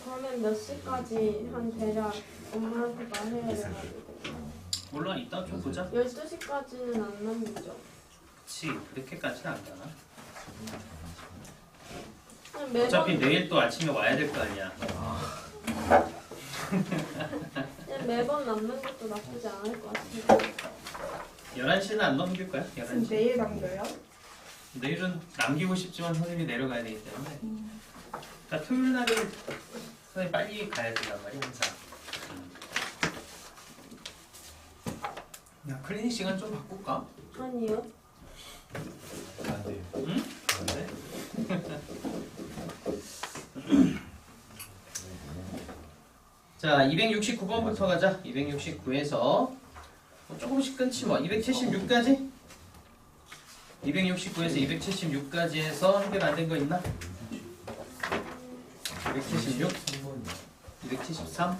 그러면 몇 시까지 한 대략 엄마한테 말해야 돼가지고. 몰라, 이따 좀 보자. 12시까지는 안 남기죠. 그치, 그렇게까지는 안 가나. 그냥 매번, 어차피 내일 또 아침에 와야 될 거 아니야. 그냥 매번 남는 것도 나쁘지 않을 것 같아요. 11시는 안 넘길 거야, 그럼 11시. 내일 남겨요? 내일은 남기고 싶지만 선생님이 내려가야 되기 때문에. 그러니까 토요일 날은 선생님 빨리 가야 된단 말이야, 항상. 야, 클리닉 시간 좀 바꿀까? 아니요. 안 돼요. 응? 안 돼? 자, 269번부터 가자. 269에서 조금씩 끊지 뭐. 276까지? 269에서 276까지 해서 해결 안 된 거 있나? 276, 273,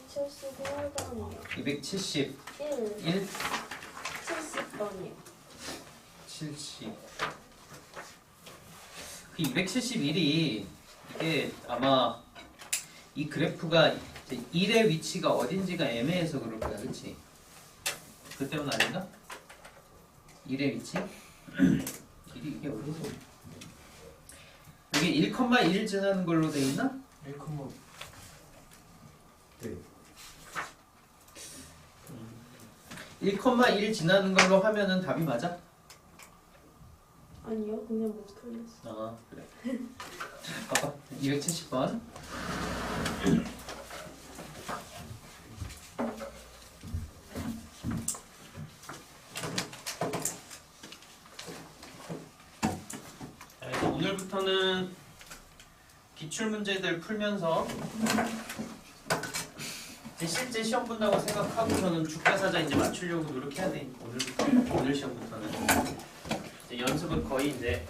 271번이요. 271, 1, 70번이요. 70. 그 271이 이게 아마 이 그래프가 1의 위치가 어딘지가 애매해서 그럴 거야, 그렇지? 그 때문 아닌가? 1의 위치? 1이 이게 어디서? 여기 1,1 지나는 걸로 돼 있나? 1,. 네. 1,1 지나는 걸로 하면은 답이 맞아? 아니요, 그냥 못 틀렸어. 아, 그래. 봐봐. 270번. 그래서 오늘부터는 기출문제들 풀면서 이제 실제 시험 본다고 생각하고서는 주가사자 이제 맞추려고 노력해야 돼. 오늘부터, 오늘 시험부터는. 이제 연습은 거의 이제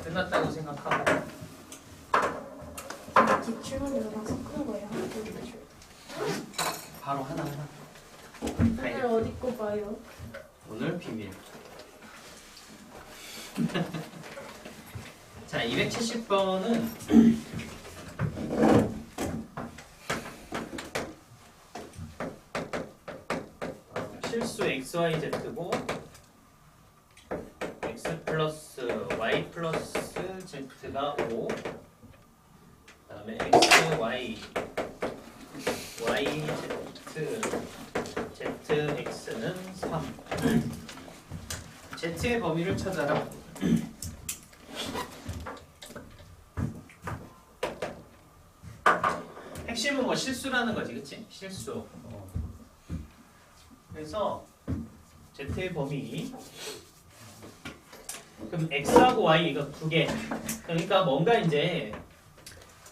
끝났다고 생각하고. 기출문제가 다 섞은 거예요. 기출. 바로 하나하나. 오늘 어디 거 봐요? 오늘 비밀. 자, 270번은 실수 XYZ고 X 플러스 Y 플러스 Z가 5, 그 다음에 XY YZ ZX는 3. Z의 범위를 찾아라. 핵심은 뭐 실수라는 거지, 그치? 실수. 그래서 Z의 범위. 그럼 X하고 Y 이거 두 개. 그러니까 뭔가 이제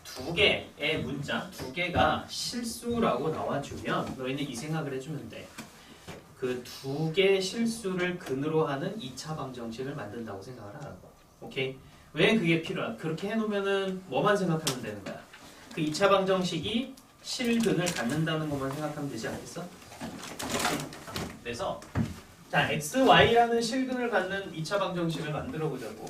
두 개의 문자, 두 개가 실수라고 나와주면 너희는 이 생각을 해주면 돼. 그 두 개의 실수를 근으로 하는 2차 방정식을 만든다고 생각을 하라고. 오케이? 왜 그게 필요하? 그렇게 해놓으면은 뭐만 생각하면 되는 거야? 그 2차 방정식이 실근을 갖는다는 것만 생각하면 되지 않겠어? 그래서 자, x, y라는 실근을 갖는 2차 방정식을 만들어 보자고.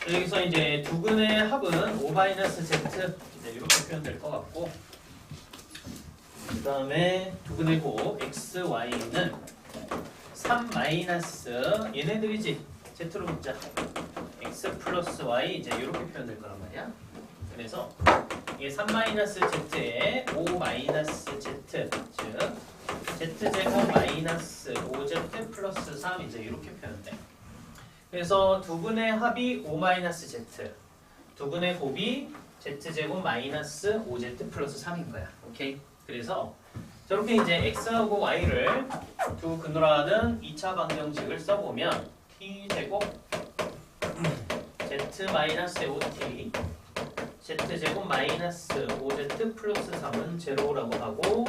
여기서 이제 두 근의 합은 5-z 이제 이렇게 표현될 것 같고, 그 다음에 두 근의 곱 x, y는 3 마이너스 얘네들이지 z로 묶자. x 플러스 y 이제 이렇게 표현될 거란 말이야. 그래서 이게 3 마이너스 z에 5 마이너스 z, 즉 z제곱 마이너스 5z 플러스 3 이제 이렇게 표현돼. 그래서 두 근의 합이 5 마이너스 z, 두 근의 곱이 z제곱 마이너스 5z 플러스 3인 거야. 오케이? 그래서 저렇게 이제 x하고 y를 두 근으로 하는 2차 방정식을 써보면 t제곱 z 마이너스 5t z제곱 마이너스 5z 플러스 3은 제로라고 하고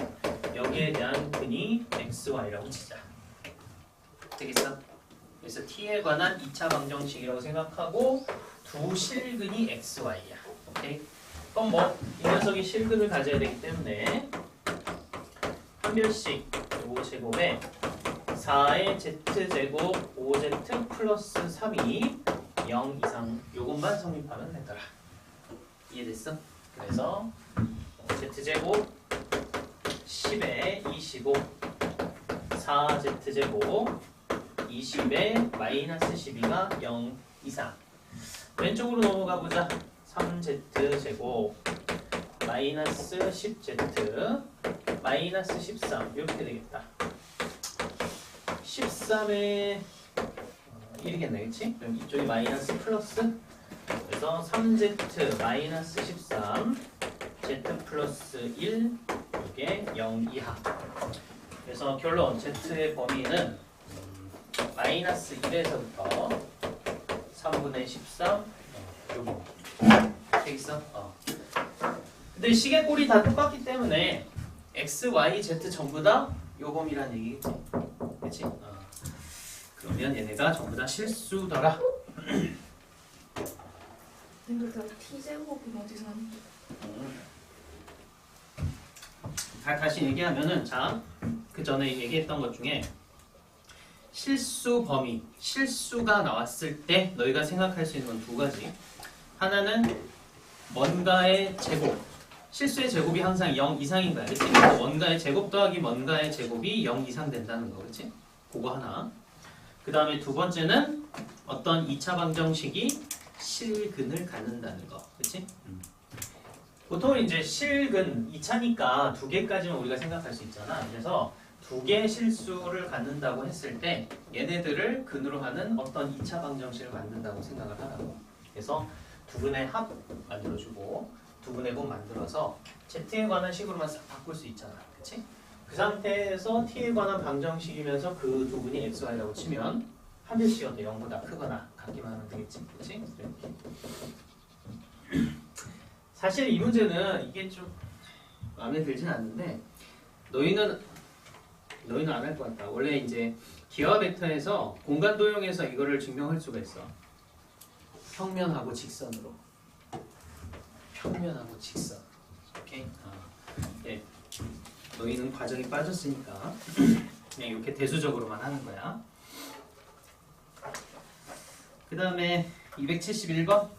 여기에 대한 근이 xy라고 치자. 되겠어? 그래서 t에 관한 2차 방정식이라고 생각하고 두 실근이 xy야. 오케이? 그럼 뭐 이 녀석이 실근을 가져야 되기 때문에 한 별씩 5제곱에 4의 z제곱 5z 플러스 3이 0 이상 요것만 성립하면 되더라. 이해됐어? 그래서 z제곱 10에 25 4z제곱 20에 마이너스 12가 0 이상. 왼쪽으로 넘어가 보자. 3z제곱 마이너스 10z 마이너스 13 이렇게 되겠다. 13에 1이겠네, 그치? 그럼 이쪽이 마이너스 플러스. 그래서 3z 마이너스 13 z 플러스 1 이게 0 이하. 그래서 결론 z의 범위는 마이너스 1에서부터 3분의 13 요거 돼 있어? 근데 시계꼴이 다 똑같기 때문에 x, y, z 전부 다 요 범위란 얘기겠지? 그치? 그러면 얘네가 전부 다 실수더라. 근데 다 t제곱은 어디서 하는 다시 얘기하면은 자, 그 전에 얘기했던 것 중에 실수 범위, 실수가 나왔을 때 너희가 생각할 수 있는 건 두 가지. 하나는 뭔가의 제곱, 실수의 제곱이 항상 0 이상인 거야, 그렇지? 뭔가의 제곱 더하기 뭔가의 제곱이 0 이상 된다는 거, 그렇지? 그거 하나. 그 다음에 두 번째는 어떤 2차 방정식이 실근을 갖는다는 거, 그렇지? 보통 이제 실근 2차니까 두 개까지만 우리가 생각할 수 있잖아. 그래서 두 개의 실수를 갖는다고 했을 때 얘네들을 근으로 하는 어떤 2차 방정식을 만든다고 생각을 하라고. 그래서 두근의 합 만들어주고 두근의 곱 만들어서 z에 관한 식으로만 싹 바꿀 수 있잖아, 그렇지? 그 상태에서 t에 관한 방정식이면서 그 두근이 x, y라고 치면 한 배씩이어도 0보다 크거나 같기만 하면 되겠지, 그렇지? 사실 이 문제는 이게 좀 마음에 들진 않는데 너희는 안 할 것 같다. 원래 이제 기하 벡터에서 공간 도형에서 이거를 증명할 수가 있어. 평면하고 직선으로. 평면하고 직선. 오케이? 네. 너희는 과정이 빠졌으니까 그냥 이렇게 대수적으로만 하는 거야. 그 다음에 271번.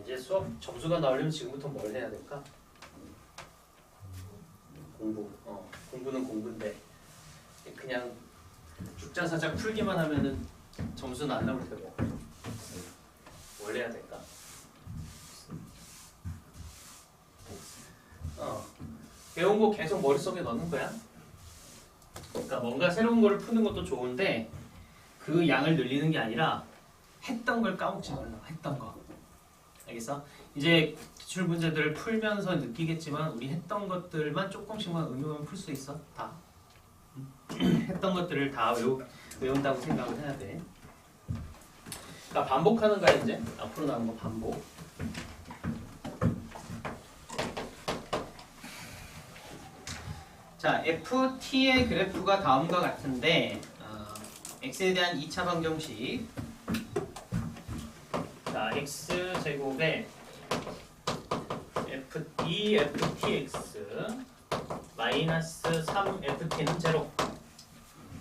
이제 수업 점수가 나오려면 지금부터 뭘 해야 될까? 공부. 공부는 공부인데 그냥 죽자사자 풀기만 하면은 점수는 안 나올 테고 뭘 해야 될까? 배운 거 계속 머릿속에 넣는 거야. 그러니까 뭔가 새로운 거를 푸는 것도 좋은데 그 양을 늘리는 게 아니라 했던 걸 까먹지 말라. 했던 거. 알겠어? 이제 기출 문제들을 풀면서 느끼겠지만 우리 했던 것들만 조금씩만 응용하면 풀 수 있어. 다. 했던 것들을 다 외운다고 생각을 해야 돼. 그러니까 반복하는 거야 이제. 앞으로 나오는 거 반복. 자, FT의 그래프가 다음과 같은데 x에 대한 2차 방정식. 자, x제곱에2ftx 마이너스 3ft는 제로.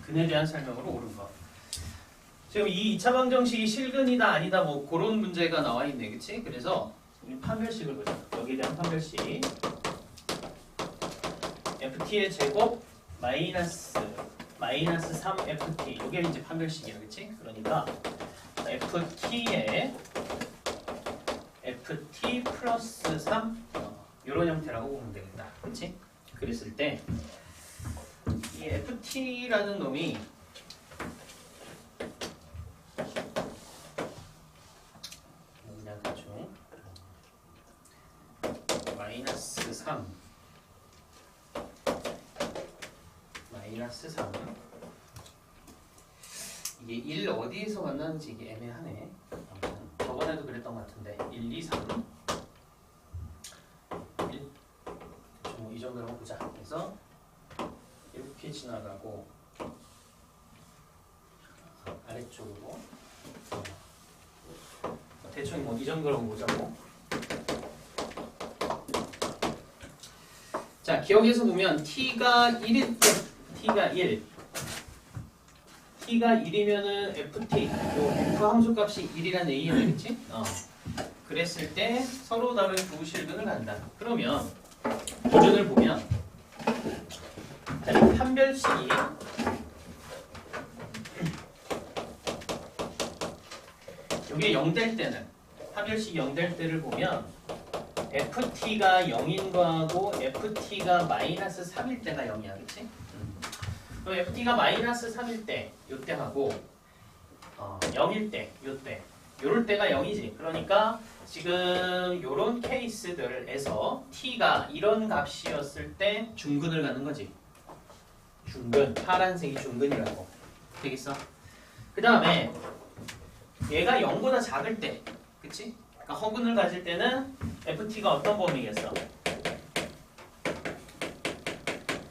근에 대한 설명으로 옳은 거. 지금 이 2차 방정식이 실근이다 아니다 뭐 그런 문제가 나와 있네, 그치? 그래서 우리 판별식을 보자. 여기에 대한 판별식. ft의 제곱 마이너스 3ft 이게 이제 판별식이야, 그치? 그러니까 ft의 ft 플러스 3 이런 형태라고 보면 되겠다, 그치? 그랬을 때 이 ft라는 놈이 그냥 대충 마이너스 3 이게 1 어디에서 만나는지 이게 애매하네. 저번에도 그랬던 것 같은데 1, 2, 3 1 뭐 이 정도로 보자. 그래서 이렇게 지나가고 아래쪽으로 대충 뭐 이 정도로 보자고. 자, 기억에서 보면 t가 1일 때 t가 1 t가 1이면은 ft 요 f 함수 값이 1이란 얘기가 되겠지? 그랬을 때 서로 다른 두 실근을 간다. 그러면 기준을 보면 판별식이 이게 0될 때는 판별식이 0될 때를 보면 ft가 0인 거하고 ft가 마이너스 3일 때가 0이야, 그치? 그럼 ft가 마이너스 3일 때 요때 하고 0일 때 요때 요럴 때가 0이지. 그러니까 지금 요런 케이스들에서 t가 이런 값이었을 때 중근을 가는 거지. 중근, 파란색이 중근이라고 되겠어? 그 다음에 얘가 0보다 작을 때, 그치? 그러니까 허근을 가질 때는 ft가 어떤 범위겠어?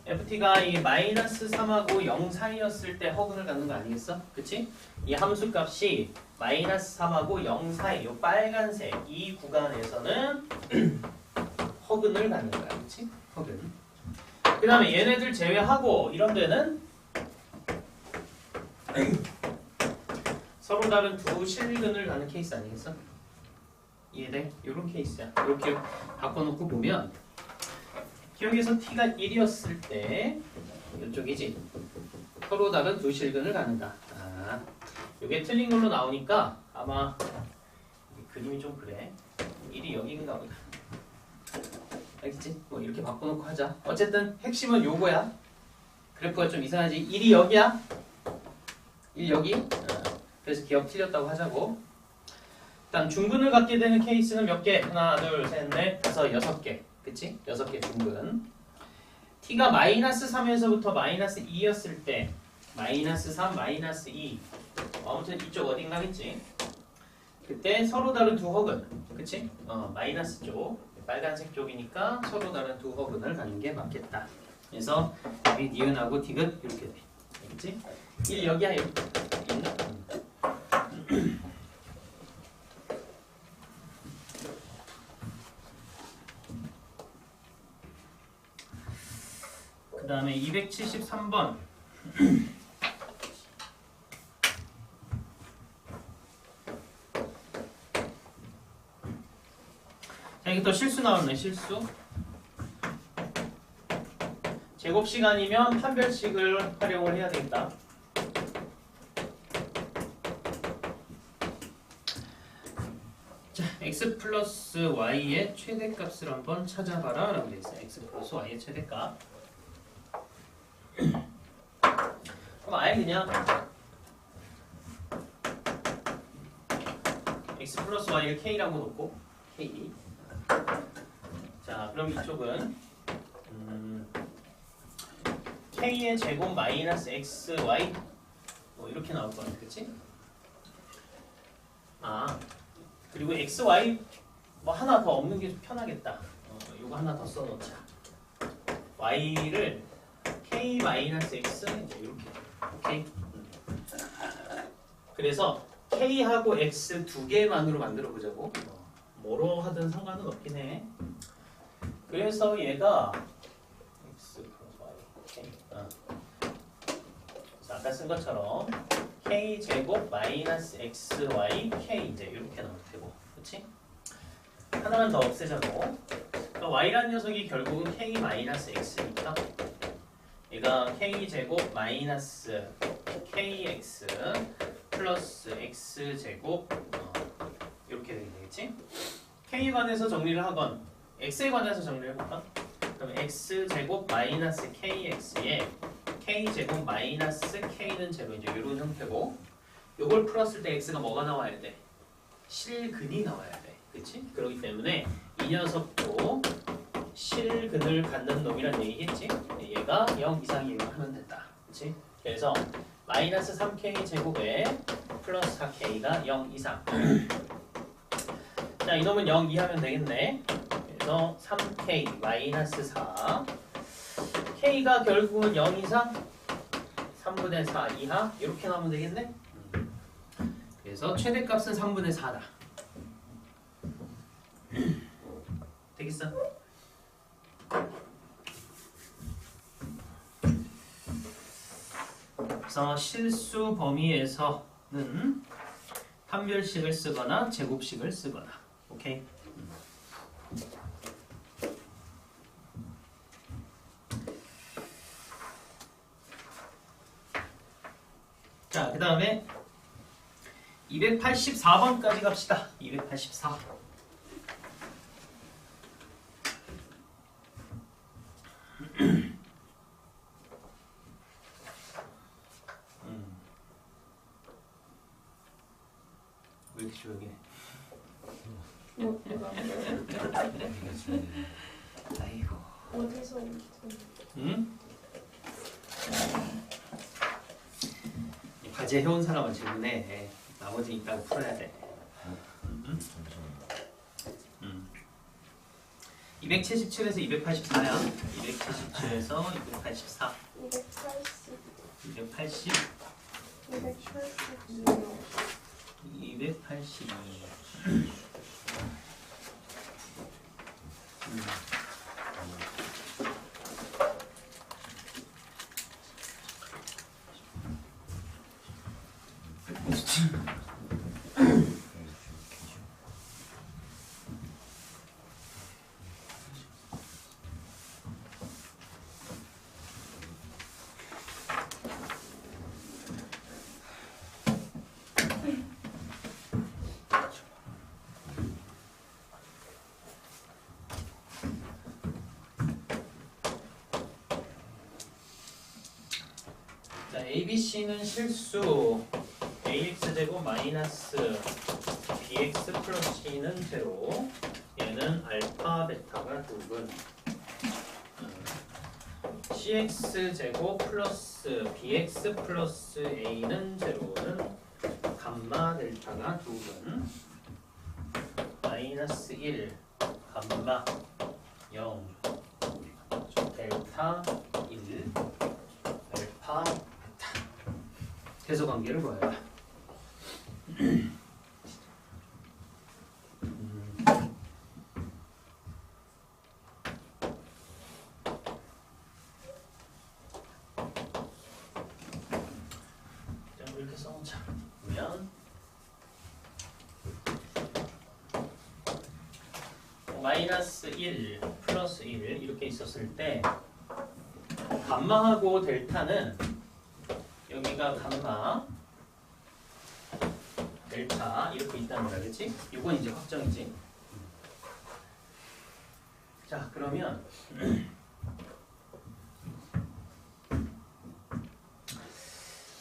ft가 이 마이너스 3하고 0 사이였을 때 허근을 갖는 거 아니겠어? 그치? 이 함수 값이 마이너스 3하고 0 사이, 요 빨간색 이 구간에서는 허근을 갖는 거야, 그치? 허근. 그 다음에 얘네들 제외하고 이런 데는 서로 다른 두 실근을 가는 케이스 아니겠어? 이해돼? 요런 케이스야. 이렇게 바꿔놓고 보면 기억에서 t가 1이었을 때 이쪽이지. 서로 다른 두 실근을 가는다. 이게 틀린 걸로 나오니까 아마 그림이 좀 그래. 1이 여기인가 보다. 알겠지? 뭐 이렇게 바꿔놓고 하자. 어쨌든 핵심은 요거야. 그래프가 좀 이상하지? 1이 여기야? 1 여기? 그래서 기억 틀렸다고 하자고. 일단 중근을 갖게 되는 케이스는 몇 개? 하나, 둘, 셋, 넷, 다섯, 6개. 그치? 6개 중근. t가 마이너스 3에서부터 마이너스 2였을 때 마이너스 3, 마이너스 2 아무튼 이쪽 어딘가겠지? 그때 서로 다른 두 허근. 그치? 마이너스 쪽 빨간색 쪽이니까 서로 다른 두 허근을 갖는 게 맞겠다. 그래서 여기 니은하고 디귿 이렇게 돼. 알겠지? 1 여기야 여기. 그 다음에 273번. 자, 이게 또 실수 나왔네, 실수. 제곱시간이면 판별식을 활용을 해야 되겠다. 자, x 플러스 y의 최대값을 한번 찾아봐라 라고 되어 있어요. x 플러스 y의 최대값. 그럼 아예 그냥 x 플러스 y를 k라고 놓고 k. 자, 그럼 이쪽은 k의 제곱 마이너스 xy 뭐 이렇게 나올 거야, 그치? 그리고 xy 뭐 하나 더 없는 게 좀 편하겠다. 요거 하나 더 써놓자. y를 k 마이너스 x 이제 이렇게. 오케이. 그래서 k하고 x 두 개만으로 만들어 보자고. 뭐로 하든 상관은 없긴 해. 그래서 얘가 x 플러스 y k. 그래서 아까 쓴 것처럼 k 제곱 마이너스 xy k 이제 이렇게 나올 테고, 그렇지? 하나만 더 없애자고. 그러니까 y라는 녀석이 결국은 k 마이너스 x니까 얘가 k 제곱 마이너스 kx 플러스 x 제곱 이렇게 되겠지? k에 관해서 정리를 하건 x에 관해서 정리를 해볼까? 그럼 x 제곱 마이너스 kx에 k 제곱 마이너스 k는 제로 이제 이런 형태고, 요걸 풀었을 때 x가 뭐가 나와야 돼? 실근이 나와야 돼, 그렇지? 그렇기 때문에 이 녀석도 실근을 갖는 놈이란 얘기겠지? 얘가 0 이상이면 하면 된다, 그렇지? 그래서 마이너스 3k 제곱에 플러스 4k가 0 이상. 자, 이놈은 0 이하면 되겠네. 그래서 3k 마이너스 4 k가 결국은 0 이상 3분의 4 이하 이렇게 나오면 되겠네. 그래서 최대값은 3분의 4다. 되겠어? 그래서 실수 범위에서는 판별식을 쓰거나 제곱식을 쓰거나. 오케이? 자, 그 다음에 284번까지 갑시다. 284. 왜 이렇게 조용해? 뭐 내가 아이고. 어디서 응? 이 과제 해온 사람은 질문해. 나머지 있다고 풀어야 돼. 277에서 284야. 277에서 284. 280, 280. 282요. 282. 자, ABC는 실수 AX제곱 마이너스 BX 플러스 C는 제로. 얘는 알파 베타가 두근. CX제곱 플러스 BX 플러스 A는 제로는 감마 델타가 두근. 마이너스 1 감마 0 델타 1 알파 해서 관계를 보여요. 자, 이렇게 써놓자. 보면 마이너스 1 플러스 1 이렇게 있었을 때 감마하고 델타는 여기가 감마 델타 이렇게 있다는 거야, 그렇지? 이건 이제 확정이지. 자, 그러면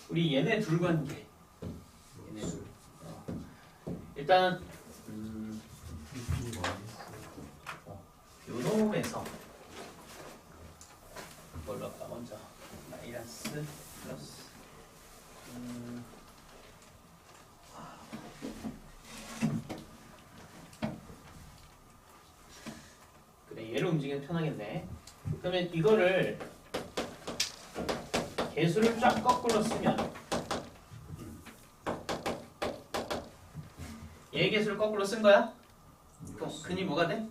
우리 얘네 둘 관계. 얘네 둘. 일단 요 놈에서 뭘로 할까? 먼저 마이너스 플러스 그래, 얘를 움직이면 편하겠네. 그러면 이거를 개수를 쫙 거꾸로 쓰면 얘 개수를 거꾸로 쓴 거야? 그럼 근이 뭐가 돼?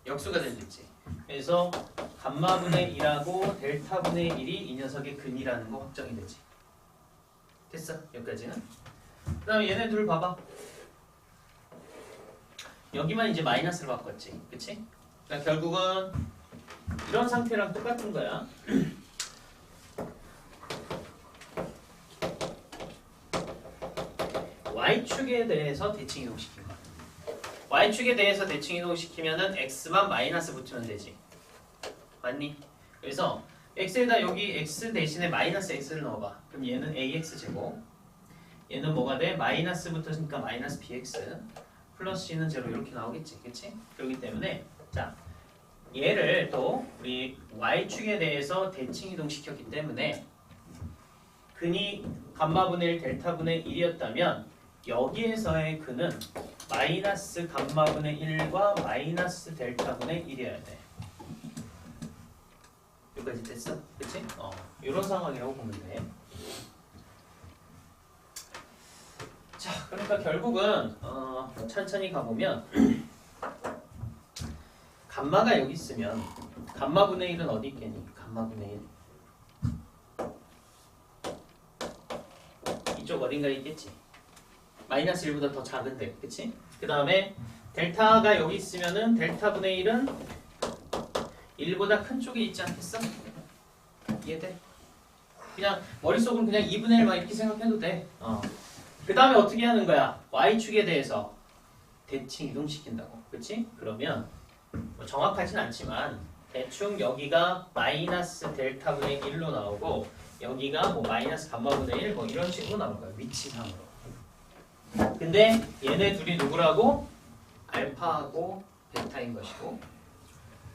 역수가 되겠지. 그래서 감마분의 1하고 델타분의 1이 이 녀석의 근이라는 거 확정이 되지. 됐어? 여기까지는. 그 다음에 얘네 둘 봐봐. 여기만 이제 마이너스로 바꿨지. 그치? 그러니까 결국은 이런 상태랑 똑같은 거야. Y축에 대해서 대칭 이동시킨 거야. Y축에 대해서 대칭 이동시키면은 X만 마이너스 붙으면 되지. 맞니? 그래서 X에다 여기 X 대신에 마이너스 X를 넣어봐. 그럼 얘는 AX제곱. 얘는 뭐가 돼? 마이너스 붙었으니까 마이너스 BX. 플러스 C는 제로 이렇게 나오겠지. 그치? 그렇기 때문에 자, 얘를 또 우리 Y축에 대해서 대칭 이동시켰기 때문에 근이 감마분의 1 델타분의 1이었다면 여기에서의 근은 마이너스 감마분의 1과 마이너스 델타분의 1이어야 돼. 여기까지 됐어? 그치? 이런 상황이라고 보면 돼. 자, 그러니까 결국은 천천히 가보면 감마가 여기 있으면 감마분의 1은 어디 있겠니? 감마분의 1 이쪽 어딘가에 있겠지. 마이너스 1보다 더 작은데, 그치? 그 다음에 델타가 여기 있으면은 델타분의 1은 1보다 큰 쪽에 있지 않겠어? 이해돼? 그냥 머릿속으로 그냥 2분의 1만 이렇게 생각해도 돼. 그 다음에 어떻게 하는 거야? y축에 대해서 대칭 이동시킨다고. 그치? 그러면 뭐 정확하진 않지만 대충 여기가 마이너스 델타분의 1로 나오고 여기가 뭐 마이너스 감마분의 1 뭐 이런 식으로 나올 거야. 위치상으로. 근데 얘네 둘이 누구라고? 알파하고 베타인 것이고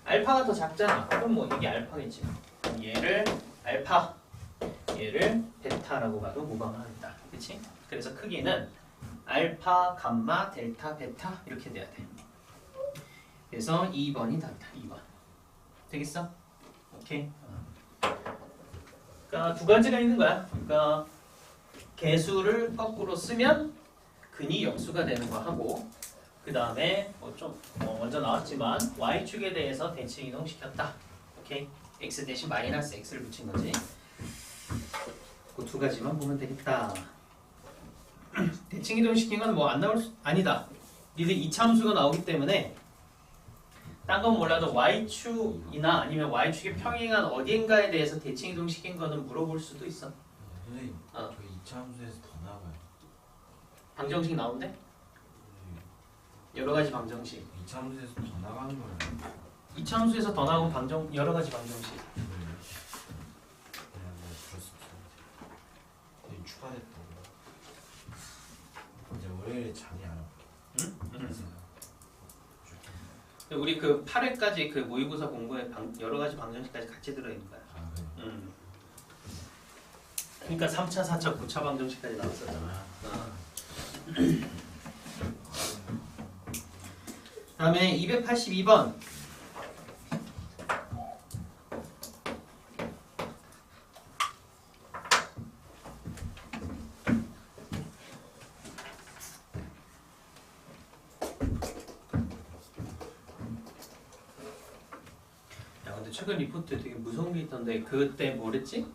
알파가 더 작잖아. 그럼 뭐 이게 알파겠지. 얘를 알파, 얘를 베타라고 봐도 무방합니다. 그치? 그래서 크기는 알파, 감마, 델타, 베타 이렇게 돼야 돼. 그래서 2번이 답이다. 2번. 되겠어? 오케이. 그러니까 두 가지가 있는 거야. 그러니까 개수를 거꾸로 쓰면 근이 역수가 되는 거 하고 그 다음에 먼저 나왔지만 y축에 대해서 대칭 이동시켰다. 오케이. x 대신 마이너스 x를 붙인 거지. 그 두 가지만 보면 되겠다. 대칭 이동시킨 건 뭐 안 나올 수 아니다. 니들 이차함수가 나오기 때문에 딴 건 몰라도 y축이나 아니면 y축의 평행한 어딘가에 대해서 대칭 이동시킨 거는 물어볼 수도 있어. 선생님, 저희 2차 함수에서 더 나가요. 방정식 나온대? 여러 가지 방정식. 2차 함수에서 더 나가는 거예요. 이차함수에서 더 나온 여러 가지 방정식. 추가됐다고. 이제 월요일에 잠이 안 와. 우리 그 8회까지 그 모의고사 공부에 여러 가지 방정식까지 같이 들어있는 거야. 아, 네. 그러니까 3차, 4차, 9차 방정식까지 나왔었잖아. 다음에 282번. 최근 리포트에 되게 무서운 게 있던데 그때 뭐랬지?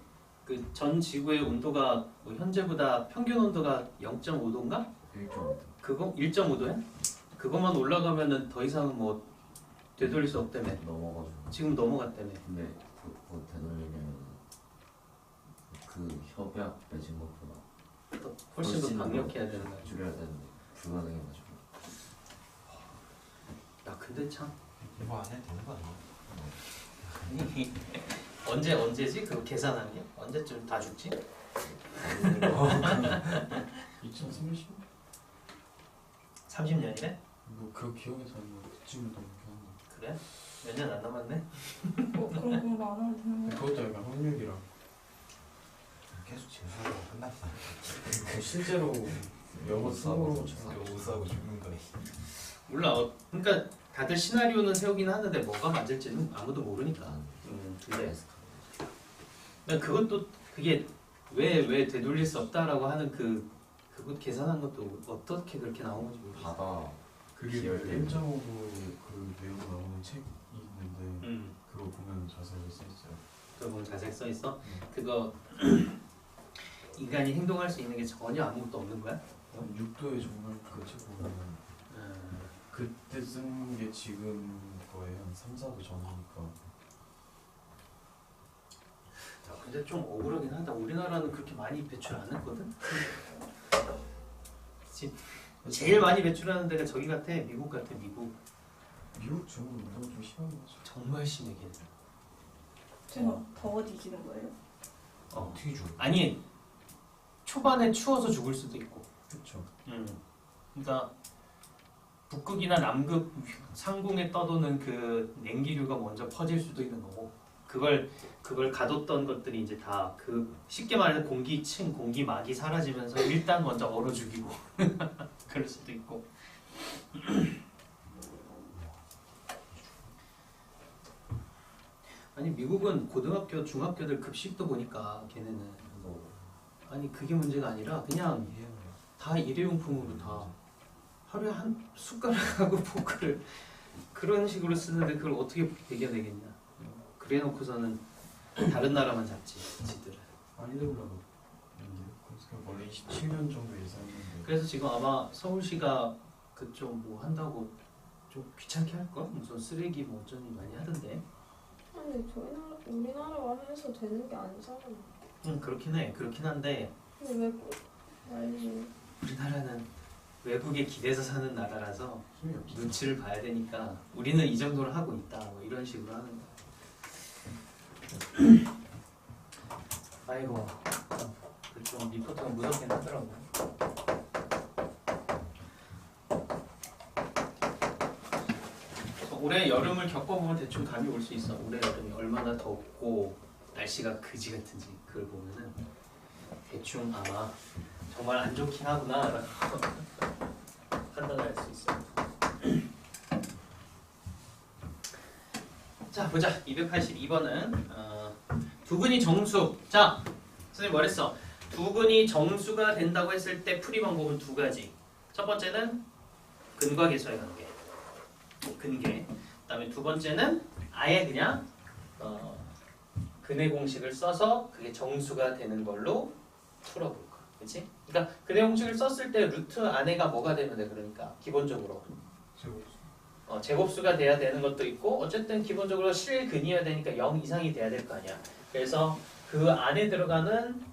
그 전 지구의 온도가 뭐 현재보다 평균 온도가 0.5도인가? 1.5도. 그거 1.5도야? 그것만 올라가면은 더 이상은 뭐 되돌릴 수 없다며. 넘어가지고. 지금 넘어갔다며. 근데 그거 되돌리려면 그 협약 맺은 것보다 더 훨씬 더 강력해야 되는 거야. 줄여야 되는데 불가능해가지고. 야 근데 참 이거 안 해도 되는 거 아니야? 언제지? 그거 계산한 게? 언제쯤 다 죽지? 2030? 30년이래? 뭐그 기억이 잘 안 나. 그쯤은 너무 기억나. 그래? 몇 년 안 남았네? 그럼 공부 안 하면 되는 거야? 그것도 약간 확률이라. 계속 재수하고 끝났어. 실제로 영어 수업으로 우수하고 죽는 거네. 몰라. 그러니까 다들 시나리오는 세우긴 하는데 뭐가 맞을지는 아무도 모르니까. 근데 그것도 그게 왜 되돌릴 수 없다라고 하는 그것 계산한 것도 어떻게 그렇게 나온 건지 모르겠어. 바다 그게 기열 때문에. 1.5도 그 내용 나오는 책이 있는데 그거 보면 자세히 써 있어요. 그거 보면 자세히 써 있어. 그거 인간이 행동할 수 있는 게 전혀 아무것도 없는 거야? 6도의 정말 그 책 보면 그때 쓴 게 지금 거의 한 3, 4도 전이니까. 근데 좀 억울하긴 하다. 우리나라는 그렇게 많이 배출 안 했거든? 제일 많이 배출하는 데가 저기 같아. 미국 같아. 미국. 미국 지금 운동 좀 심한 거죠. 정말 심해 걔는. 제가 더워 뒤지는 거예요? 어떻게 죽어? 아니 초반에 추워서 죽을 수도 있고. 그렇죠. 그러니까 북극이나 남극 상공에 떠도는 그 냉기류가 먼저 퍼질 수도 있는 거고. 그걸 가뒀던 것들이 이제 다 그 쉽게 말해서 공기층, 공기막이 사라지면서 일단 먼저 얼어 죽이고 그럴 수도 있고. 아니 미국은 고등학교, 중학교들 급식도 보니까 걔네는 아니 그게 문제가 아니라 그냥 다 일회용품으로 다 하루에 한 숟가락하고 포크를 그런 식으로 쓰는데 그걸 어떻게 배겨내겠냐. 그래놓고서는 다른 나라만 잡지 지들은. 많이 되려고 그래서 원래 27년 정도 예상했는데 그래서 지금 아마 서울시가 그쪽 뭐 한다고 좀 귀찮게 할걸? 무슨 쓰레기 뭐 어쩌니 많이 하던데. 근데 우리나라가 해서 되는 게 아니잖아. 그렇긴 해. 그렇긴 한데 근데 왜 말지? 우리나라는 외국에 기대서 사는 나라라서 힘이 없어. 눈치를 봐야 되니까 우리는 이 정도를 하고 있다 뭐 이런 식으로 하는 거야. 아이고 좀 리포트가 무섭긴 하더라고. 그래서 올해 여름을 겪어보면 대충 감이 올 수 있어. 올해 여름이 얼마나 덥고 날씨가 그지 같은지 그걸 보면은 대충 아마 정말 안 좋긴 하구나라고 판단할 수 있어. 자 보자. 282번은 두근이 정수. 자 선생님 뭐랬어? 두근이 정수가 된다고 했을 때 풀이 방법은 두 가지. 첫 번째는 근과 계수의 관계, 근계. 그다음에 두 번째는 아예 그냥 근의 공식을 써서 그게 정수가 되는 걸로 풀어볼 거. 그렇지? 그러니까 근의 공식을 썼을 때 루트 안에가 뭐가 되면 돼? 그러니까 기본적으로 제곱수가 돼야 되는 것도 있고 어쨌든 기본적으로 실근이어야 되니까 0 이상이 돼야 될 거 아니야. 그래서 그 안에 들어가는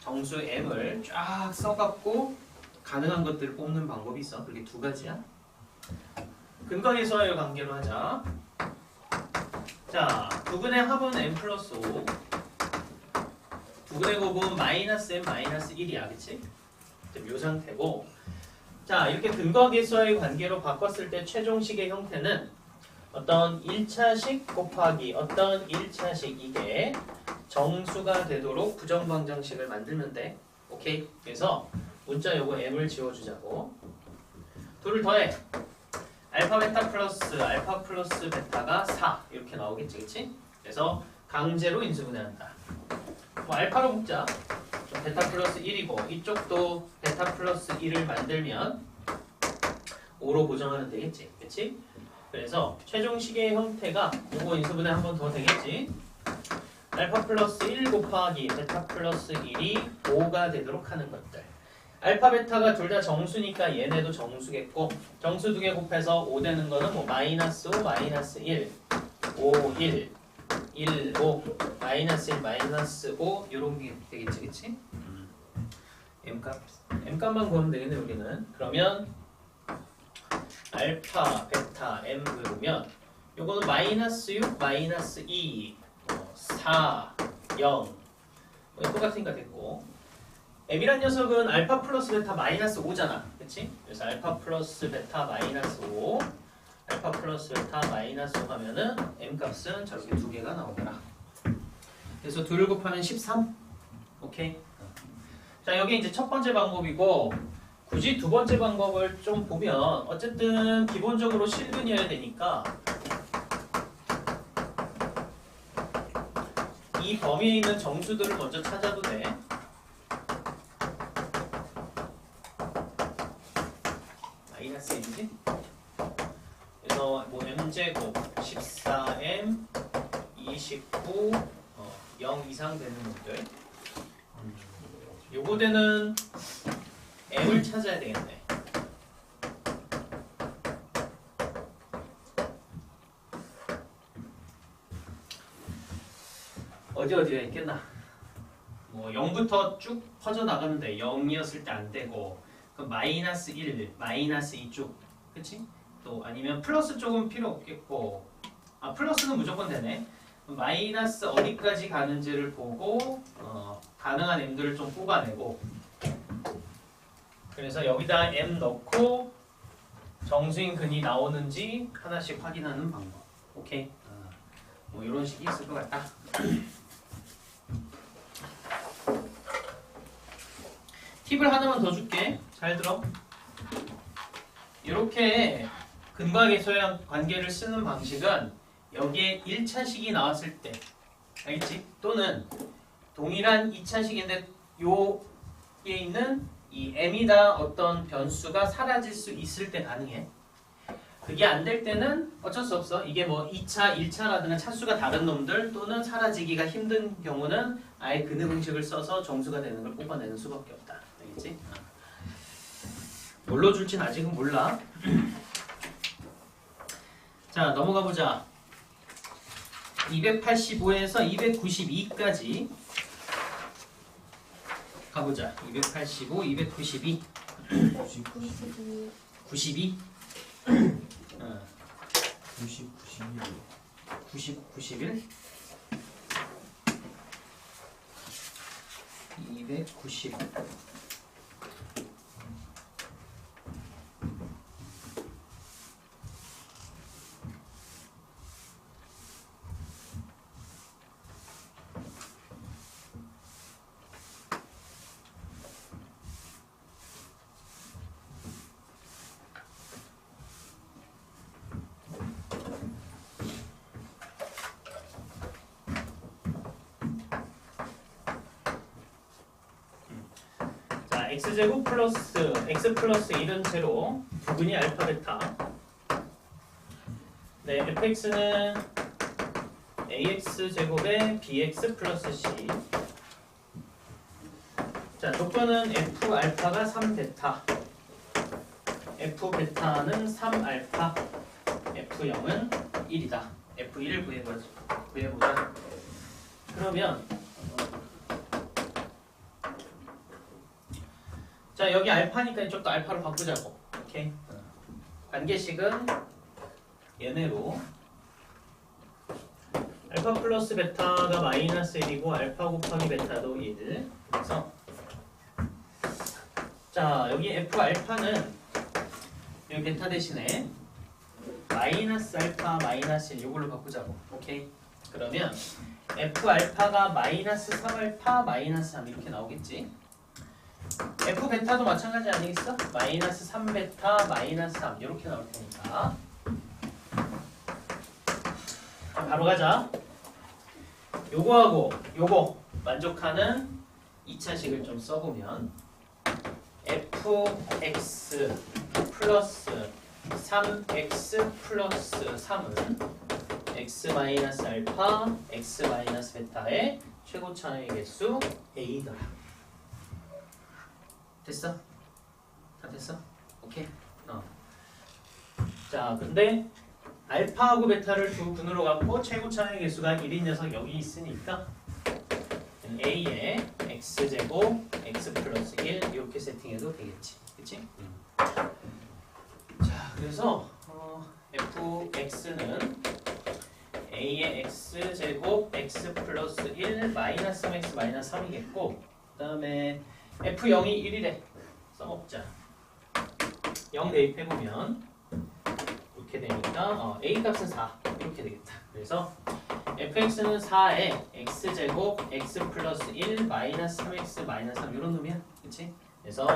정수 m을 쫙 써갖고 가능한 것들을 뽑는 방법이 있어. 그게 두 가지야. 근과 계수와의 관계로 하자. 자, 두근의 합은 m 플러스 5. 두근의 곱은 마이너스 m 마이너스 1이야. 그치? 요 상태고. 자, 이렇게 근과 계수와의 관계로 바꿨을 때 최종식의 형태는 어떤 1차식 곱하기 어떤 1차식 이게 정수가 되도록 부정방정식을 만들면 돼. 오케이? 그래서 문자 요거 m을 지워주자고. 둘을 더해. 알파 베타 플러스 베타가 4 이렇게 나오겠지, 그치? 그래서 강제로 인수분해한다. 뭐 알파로 묶자. 베타 플러스 1이고 이쪽도 베타 플러스 1을 만들면 5로 고정하면 되겠지, 그치? 그래서 최종식의 형태가 요거 인수분해 한 번 더 되겠지? 알파 플러스 1 곱하기 베타 플러스 1이 5가 되도록 하는 것들. 알파 베타가 둘 다 정수니까 얘네도 정수겠고 정수 두 개 곱해서 5 되는 거는 뭐 마이너스 5 마이너스 1 5 1 1 5 마이너스 1 마이너스 5 요런 게 되겠지, 그치? m값만 구하면 되겠네 우리는. 그러면 알파 베타 m 그러면 요거는 마이너스 6 마이너스 2 4 0 똑같으니까 됐고 m이란 녀석은 알파 플러스 베타 마이너스 5잖아. 그치? 그래서 알파 플러스 베타 마이너스 5 알파 플러스 베타 마이너스 5 하면은 m값은 저렇게 두 개가 나오더라. 그래서 2를 곱하면 13. 오케이? 자, 여기 이제 첫 번째 방법이고 굳이 두 번째 방법을 좀 보면 어쨌든 기본적으로 실근이어야 되니까 이 범위에 있는 정수들을 먼저 찾아도 돼. 마이너스 m이지? 그래서 뭐 m제곱 14m 29 0 이상 되는 것들 요거 되는 m을 찾아야 되겠네. 어디에 있겠나? 뭐 0부터 쭉 퍼져나가면 돼. 0이었을 때 안 되고 그럼 마이너스 1, 마이너스 2쪽 그치? 또 아니면 플러스 쪽은 필요 없겠고 플러스는 무조건 되네. 마이너스 어디까지 가는지를 보고 가능한 m들을 좀 뽑아내고 그래서 여기다 m 넣고 정수인 근이 나오는지 하나씩 확인하는 방법. 오케이? 뭐 이런 식이 있을 것 같다. 팁을 하나만 더 줄게. 잘 들어. 이렇게 근과 계수의 관계를 쓰는 방식은 여기에 1차식이 나왔을 때 알겠지? 또는 동일한 2차식인데 요에 있는 이 m이다 어떤 변수가 사라질 수 있을 때 가능해. 그게 안 될 때는 어쩔 수 없어. 이게 뭐 2차, 1차라든가 차수가 다른 놈들 또는 사라지기가 힘든 경우는 아예 근해 공식을 써서 정수가 되는 걸 뽑아내는 수밖에 없다. 알겠지? 뭘로 줄진 아직은 몰라. 자, 넘어가 보자. 285에서 292까지 가보자. 285, 292, 92 92, 90, 91 90, 91, 290. x제곱 플러스 x 플러스 1은 제로 부분이 알파 베타. 네, fx는 ax 제곱에 bx 플러스 c. 자, 조건은 f 알파가 3 베타, f 베타는 3 알파, f 0은 1이다. f 1을 구해보자. 그러면 자, 여기 알파니까 이쪽도 알파로 바꾸자고. 오케이. 관계식은 얘네로 알파 플러스 베타가 마이너스 1이고 알파 곱하기 베타도 1. 그래서 자, 여기 f 알파는 여기 베타 대신에 마이너스 알파 마이너스 1 이걸로 바꾸자고. 오케이. 그러면 f 알파가 마이너스 3 알파 마이너스 3 이렇게 나오겠지. f 베타도 마찬가지 아니겠어? 마이너스 3 베타 마이너스 3 이렇게 나올 테니까. 자, 바로 가자. 요거하고 요거 만족하는 2차식을 좀 써보면 fx 플러스 3x 플러스 3은 x 마이너스 알파 x 마이너스 베타의 최고차의 개수 a더라. 됐어? 다 됐어? 오케이. 자, 근데 알파하고 베타를 두 분으로 갖고 최고차의 개수가 1인 녀석 여기 있으니까 a에 x제곱 x 플러스 1 이렇게 세팅해도 되겠지. 그치? 자, 그래서 fx는 a의 x제곱 x 플러스 1 마이너스 3x 마이너스 3이겠고 그 다음에 f0이 1이래. 써먹자. 0 대입해보면 이렇게 되니까 a 값은 4 이렇게 되겠다. 그래서 fx는 4에 x제곱 x 플러스 1 마이너스 3x 마이너스 3 이런 놈이야. 그치? 그래서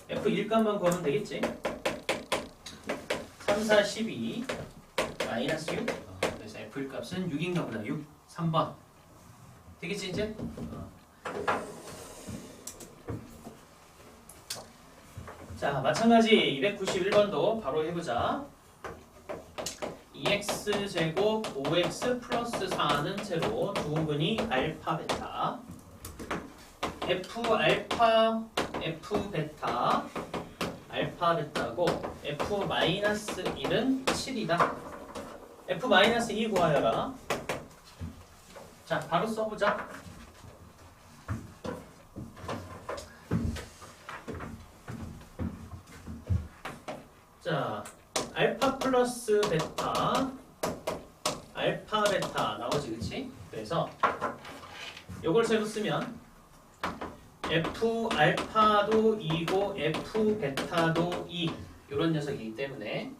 f1 값만 구하면 되겠지. 3, 4, 12 마이너스 6. 그래서 f1 값은 6인가 보다. 6, 3번 되겠지 이제? 자, 마찬가지 291번도 바로 해보자. 2x제곱 5x 플러스 4는 제로 두 부분이 알파 베타 f 알파 f 베타 알파 베타고 f 마이너스 1은 7이다. f 마이너스 2 구하여라. 자, 바로 써보자. 자, 알파 플러스 베타 알파 베타 나오지, 그치? 그래서 요걸 새로 쓰면 f 알파도 2고 f 베타도 2 이런 녀석이기 때문에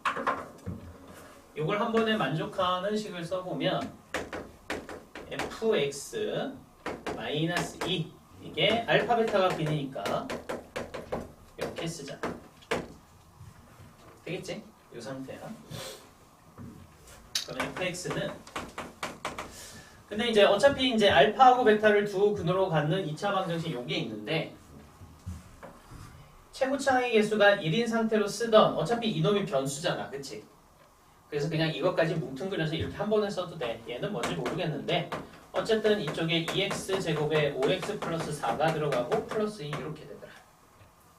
요걸 한 번에 만족하는 식을 써보면 fx 마이너스 2 이게 알파 베타가 비니까 이렇게 쓰자. 되겠지? 이 상태야. 그럼 fx는 근데 이제 어차피 이제 알파하고 베타를 두 근으로 갖는 2차 방정식 요게 있는데 최고차의 개수가 1인 상태로 쓰던 어차피 이놈이 변수잖아. 그치? 그래서 그냥 이것까지 뭉뚱그려서 이렇게 한 번에 써도 돼. 얘는 뭔지 모르겠는데 어쨌든 이쪽에 2x 제곱에 5x 플러스 4가 들어가고 플러스 2 이렇게 되더라.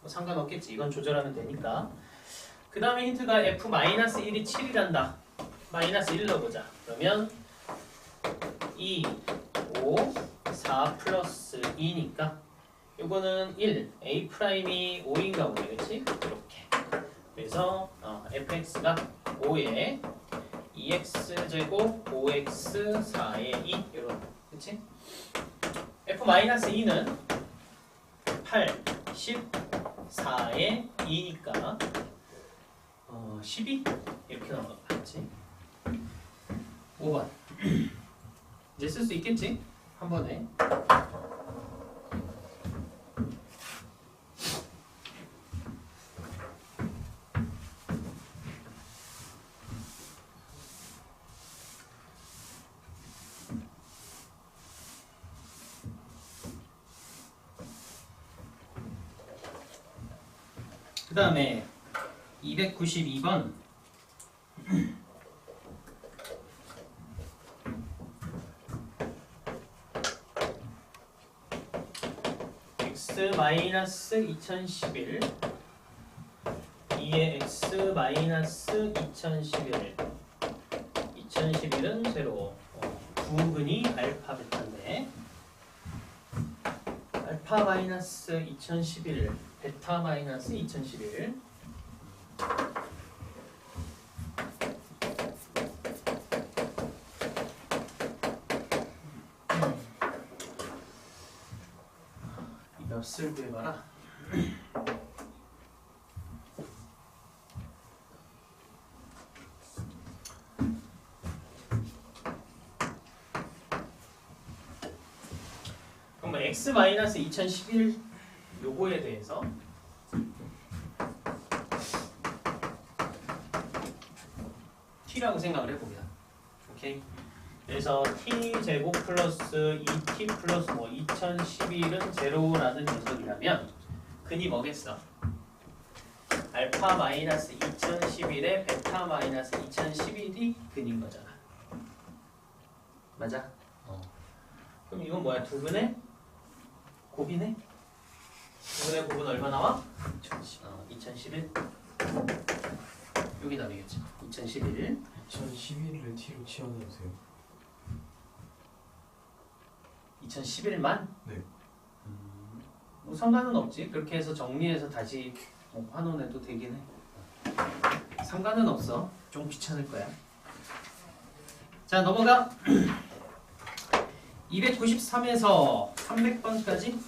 뭐 상관없겠지. 이건 조절하면 되니까. 그 다음에 힌트가 f-1이 7이란다. 마이너스 1 넣어보자. 그러면 2, 5, 4 플러스 2니까 요거는 1, a''이 5인가 보네. 그치? 이렇게. 그래서 fx가 5에 2x제곱 5x 4에 2 이런. 그치? f-2는 8, 10, 4에 2니까 12 이렇게 나오는 거 맞지? 5번 이제 쓸 수 있겠지? 한 번에. 그 다음에 292번 x-2011 2의 x-2011 2011은 제로 부근이 알파 베타인데 알파 마이너스 2011 베타 마이너스 2011 이 값을 구해봐라. 그럼 x 마이너스 2011 요거에 대해서 t라고 생각을 해봅니다. 오케이. 그래서 t 제곱 플러스 2t 플러스 뭐 2011은 제로라는 녀석이라면 근이 뭐겠어? 알파 마이너스 2011에 베타 마이너스 2011이 근인 거잖아. 맞아? 그럼 이건 뭐야? 두 근의 곱이네? 두 근의 곱은 얼마 나와? 2011 여기 나오겠지. 2011 2011을 t로 치환해주세요. 2011만? 네. 뭐 상관은 없지. 그렇게 해서 정리해서 다시 환원해도 되긴 해. 상관은 없어. 좀 귀찮을 거야. 자, 넘어가. 293에서 300번까지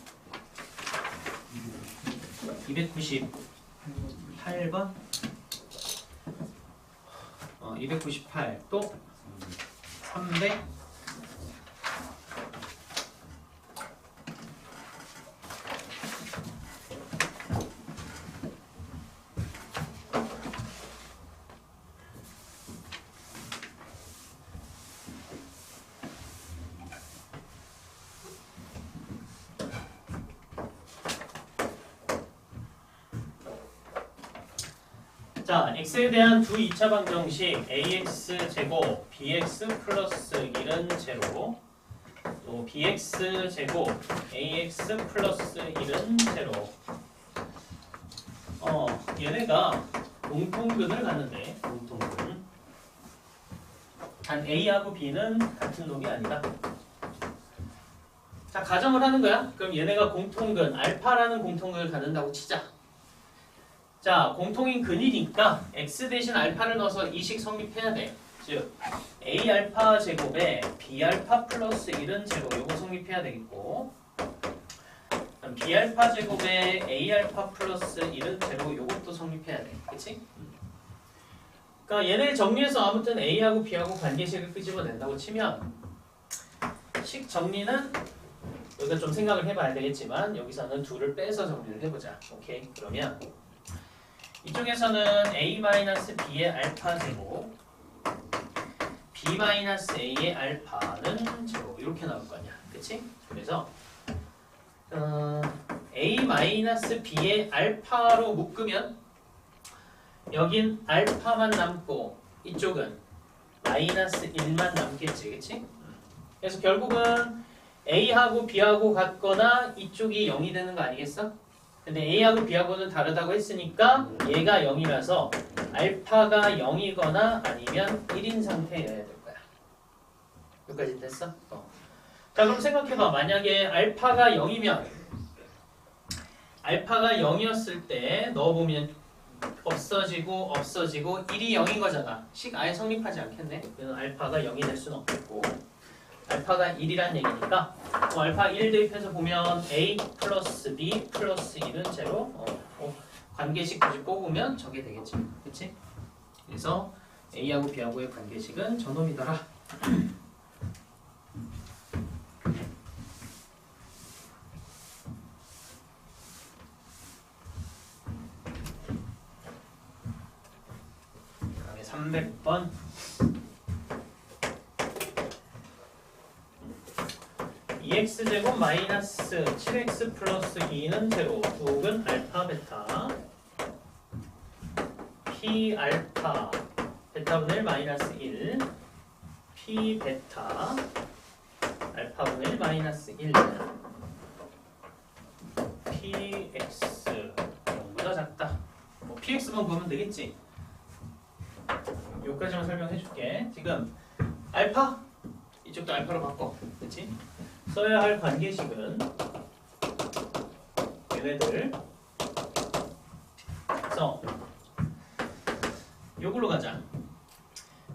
298번 298 또 300 자, x에 대한 두 2차 방정식 ax 제곱 bx 플러스 1은 제로 또 bx 제곱 ax 플러스 1은 제로 얘네가 공통근을 갖는데 공통근 단 a하고 b는 같은 놈이 아니다. 자, 가정을 하는 거야. 그럼 얘네가 공통근 알파라는 공통근을 갖는다고 치자. 자, 공통인 근이니까 x 대신 알파를 넣어서 이식 성립해야 돼. 즉 a 알파 제곱에 b 알파 플러스 1은 제로 요거 성립해야 되겠고 그럼 b 알파 제곱에 a 알파 플러스 1은 제로 요것도 성립해야 돼. 그치? 그러니까 얘네 정리해서 아무튼 a하고 b하고 관계식을 끄집어낸다고 치면 식 정리는 우리가 좀 생각을 해봐야 되겠지만 여기서는 둘을 빼서 정리를 해보자. 오케이? 그러면 이쪽에서는 a-b의 알파 제곱 b-a의 알파는 제곱 이렇게 나올 거 아니야. 그치? 그래서 a-b의 알파로 묶으면 여긴 알파만 남고 이쪽은 마이너스 1만 남겠지, 그치? 그래서 결국은 A하고 B하고 같거나 이쪽이 0이 되는 거 아니겠어? 근데 A하고 B하고는 다르다고 했으니까 얘가 0이라서 알파가 0이거나 아니면 1인 상태여야 될 거야. 여기까지 됐어? 자, 그럼 생각해봐. 만약에 알파가 0이면 알파가 0이었을 때 넣어보면 없어지고 1이 0인 거잖아. 식 아예 성립하지 않겠네. 그래서 알파가 0이 될 수는 없겠고 알파가 1이란 얘기니까 알파 1 대입해서 보면 A 플러스 B 플러스 1은 제로. 관계식 굳이 뽑으면 저게 되겠지. 그치? 그래서 A하고 B하고의 관계식은 저놈이더라. 다음에 300번. EX제곱 마이너스 7X 플러스 2는 제로. 부호는 알파 베타 P 알파 베타분의 1 마이너스 1 P 베타 알파분의 1 마이너스 1 PX 0보다 작다. 뭐 PX만 보면 되겠지. 여기까지만 설명해 줄게. 지금 알파 이쪽도 알파로 바꿔. 그치? 써야 할 관계식은 얘네들 써. 요걸로 가자.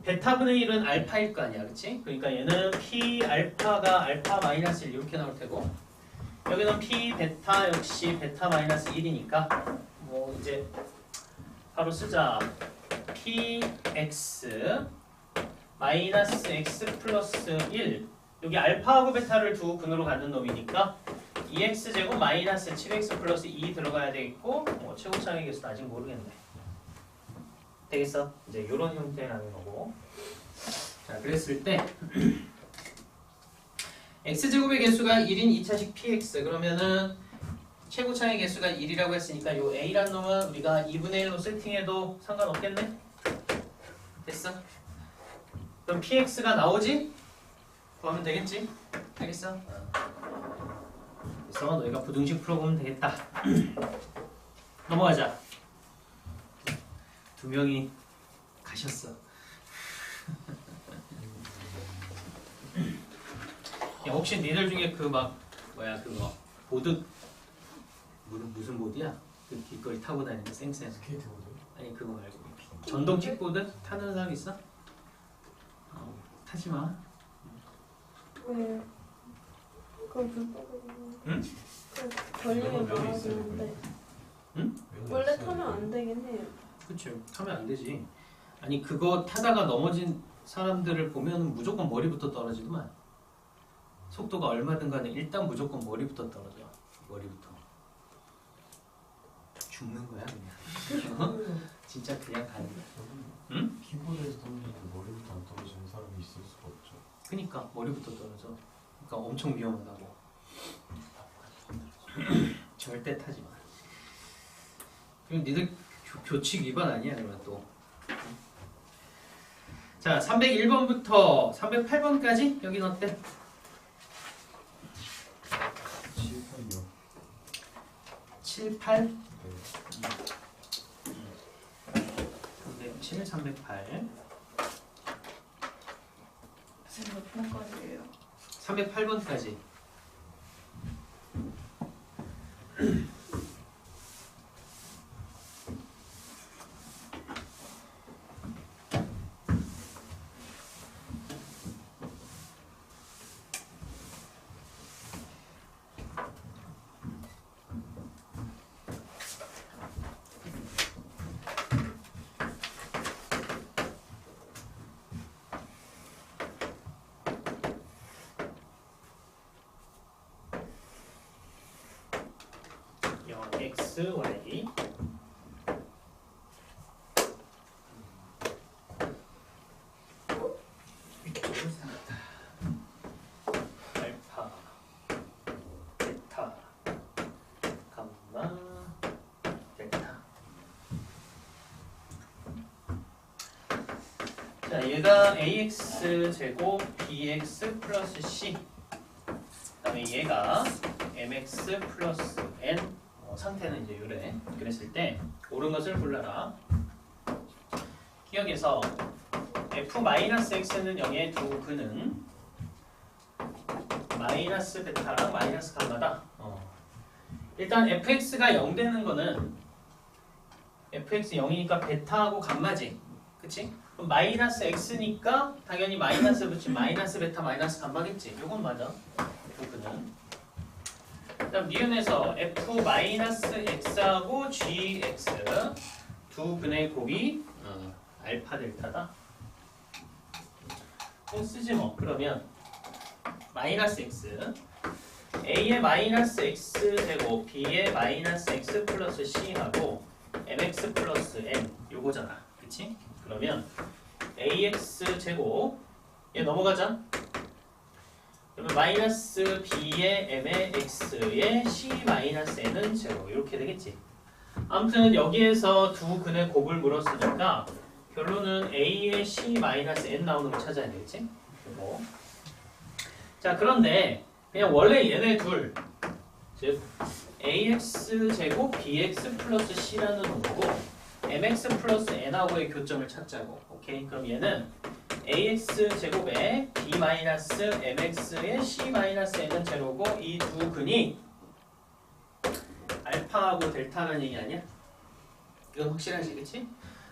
베타분의 1은 알파일 거 아니야, 그치? 그러니까 얘는 P 알파가 알파 마이너스 1 이렇게 나올 테고 여기는 P 베타 역시 베타 마이너스 1이니까 뭐 이제 바로 쓰자. PX 마이너스 X 플러스 1 여기 알파하고 베타를 두 근으로 갖는 놈이니까 2x제곱 마이너스 7x 플러스 2 들어가야 되겠고 최고차의 개수는 아직 모르겠네. 되겠어? 이제 이런 형태라는 거고. 자, 그랬을 때 x제곱의 개수가 1인 2차식 px 그러면은 최고차의 개수가 1이라고 했으니까 요 a란 놈은 우리가 2분의 1로 세팅해도 상관없겠네? 됐어? 그럼 px가 나오지? 구하면 되겠지? 알겠어? 그래서 너희가 부등식 풀어보면 되겠다. 넘어가자. 두 명이 가셨어. 야, 혹시 니들 중에 그 막 뭐야 그거 보드 무슨 보드야? 그 길거리 타고 다니는 쌩쌩. 스케이트보드? 아니 그거 말고 전동 킥보드 타는 사람 있어? 타지 마. 왜? 그건 불법이긴 응? 걸리면 나가지는데 원래 타면 안 되긴 해요. 그치, 타면 안 되지. 아니 그거 타다가 넘어진 사람들을 보면 무조건 머리부터 떨어지더만. 속도가 얼마든 간에 일단 무조건 머리부터 떨어져. 머리부터 죽는 거야 그냥. 진짜 그냥 가는 거야. 응? 키보드에서 떨어지는데 머리부터 안 떨어지는 사람이 있을 수가 없죠. 그니까 머리부터 떨어져. 그러니까 엄청 위험하다고. 절대 타지 마. 그럼 니들 교칙 위반 아니야 그러면 또. 자, 301번부터 308번까지 여긴 어때? 7판이요. 7, 8? 네. 307, 308. 지금 몇 번까지예요? 308번까지. x, y 이쪽으로 생겼다. 알파, 베타, 감마, 델타. 얘가 ax 제곱 bx 플러스 c. 그다음에 얘가 mx 플러스 n. 상태는 이제 요래. 그랬을 때 옳은 것을 골라라. 기억에서 f-x는 0의 두 근은 마이너스 베타랑 마이너스 감마다. 일단 fx가 0 되는 거는 fx 0이니까 베타하고 감마지. 그치? 그럼 마이너스 x니까 당연히 마이너스 붙이면 마이너스 베타 마이너스 감마겠지. 요건 맞아. 두 근은. 그다음 니은에서 f-x하고 gx 두 근의 곱이 알파 델타다. 쓰지 뭐. 그러면 마이너스 x a의 마이너스 x 제곱 b의 마이너스 x 플러스 c 하고 mx 플러스 n 요거잖아. 그치? 그러면 ax 제곱 얘 넘어가자. 그러면 마이너스 b의 m의 x의 c 마이너스 n은 제로 이렇게 되겠지. 아무튼 여기에서 두 근의 곱을 물었으니까 결론은 a의 c 마이너스 n 나오는 거 찾아야 되겠지. 그리고 자 그런데 그냥 원래 얘네 둘 즉 ax 제곱 bx 플러스 c라는 놈이고 mx 플러스 n하고의 교점을 찾자고. 오케이. 그럼 얘는 ax 제곱에 b 마이너스 mx의 c 마이너스 n은 제로고 이 두 근이 알파하고 델타라는 얘기 아니야? 이건 확실하지, 그치?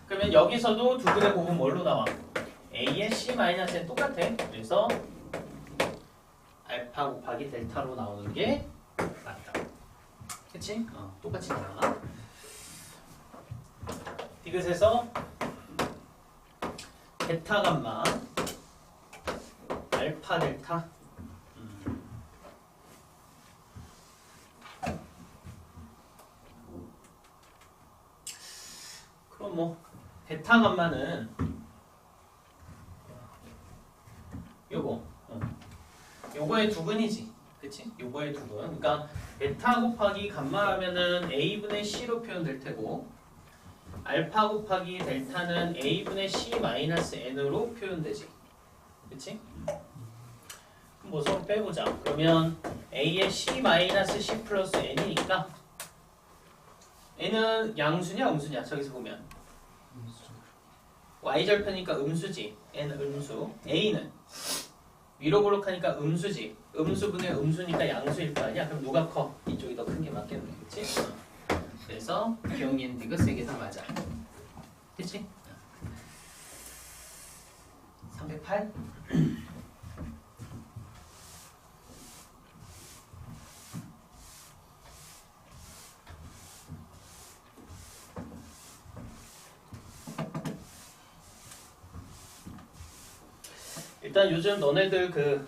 그러면 여기서도 두 근의 곱은 뭘로 나와? a의 c 마이너스 n 똑같아. 그래서 알파 곱하기 델타로 나오는 게 맞다. 그치? 똑같이 나와. 이것에서 베타 감마 알파 델타 그럼 뭐 베타 감마는 요거의 두 근이지. 그치? 요거의 두 근. 그러니까 베타 곱하기 감마라면은 a분의 c로 표현될 테고 알파 곱하기 델타는 a분의 c 마이너스 n으로 표현되지. 그치? 뭐 서로 빼보자. 그러면 a의 c 마이너스 c 플러스 n이니까 n은 양수냐 음수냐 저기서 보면 y절편이니까 음수지. n은 음수. a는 위로 볼록하니까 음수지. 음수분의 음수니까 양수일 거 아니야? 그럼 누가 커? 이쪽이 더 큰 게 맞겠네. 그치? 그래서 기억니은 디귿 세 개 다 맞아. 그치? 308? 일단 요즘 너네들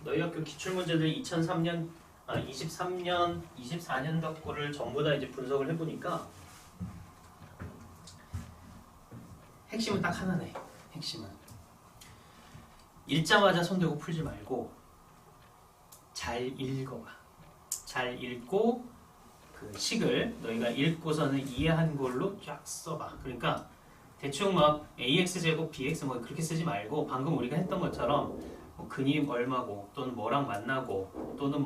너희 학교 기출문제들 23년, 24년도 거를 전부 다 이제 분석을 해보니까 핵심은 딱 하나네. 핵심은 읽자마자 손대고 풀지 말고 잘 읽어봐. 잘 읽고 그 식을 너희가 읽고서는 이해한 걸로 쫙 써봐. 그러니까 대충 막 ax제곱 bx 뭐 그렇게 쓰지 말고 방금 우리가 했던 것처럼 뭐 근이 얼마고 또는 뭐랑 만나고 또는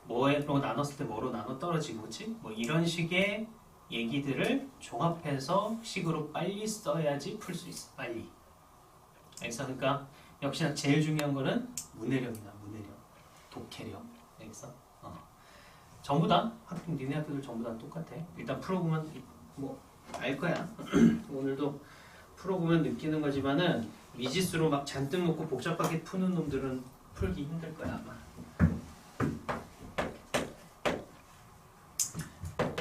뭐로 나눴을 때 뭐로 나눠 떨어지고 그치? 뭐 이런 식의 얘기들을 종합해서 식으로 빨리 써야지 풀 수 있어. 빨리. 알겠어? 그러니까 역시나 제일 중요한 거는 문해력이다. 문해력. 독해력. 알겠어? 전부 다 니네 학교들 전부 다 똑같아. 일단 풀어보면 뭐 알 거야. 오늘도 풀어보면 느끼는 거지만은 미지수로 막 잔뜩 놓고 복잡하게 푸는 놈들은 풀기 힘들 거야 아마.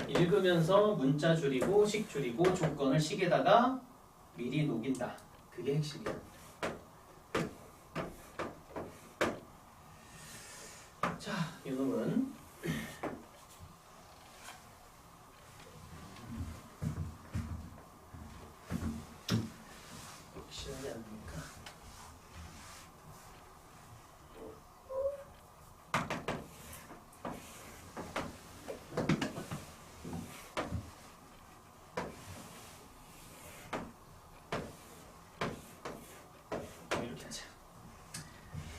읽으면서 문자 줄이고 식 줄이고 조건을 식에다가 미리 녹인다. 그게 핵심이야. 자, 이놈은 확실하지 않습니까?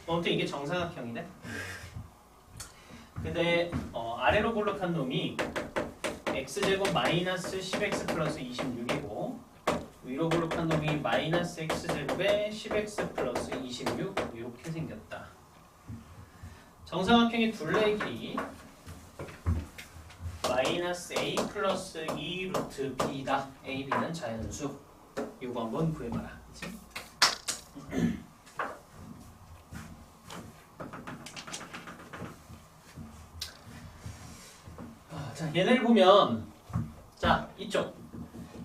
아무튼 이게 정사각형이네. 근데 아래로 볼록한 놈이 x제곱 마이너스 10x 플러스 26이고 위로 볼록한 놈이 마이너스 x제곱에 10x 플러스 26 이렇게 생겼다. 정사각형의 둘레의 길이 마이너스 a 플러스 2 루트 b다. a, b는 자연수. 이거 한번 구해봐라. 그치? 자, 얘네를 보면 자, 이쪽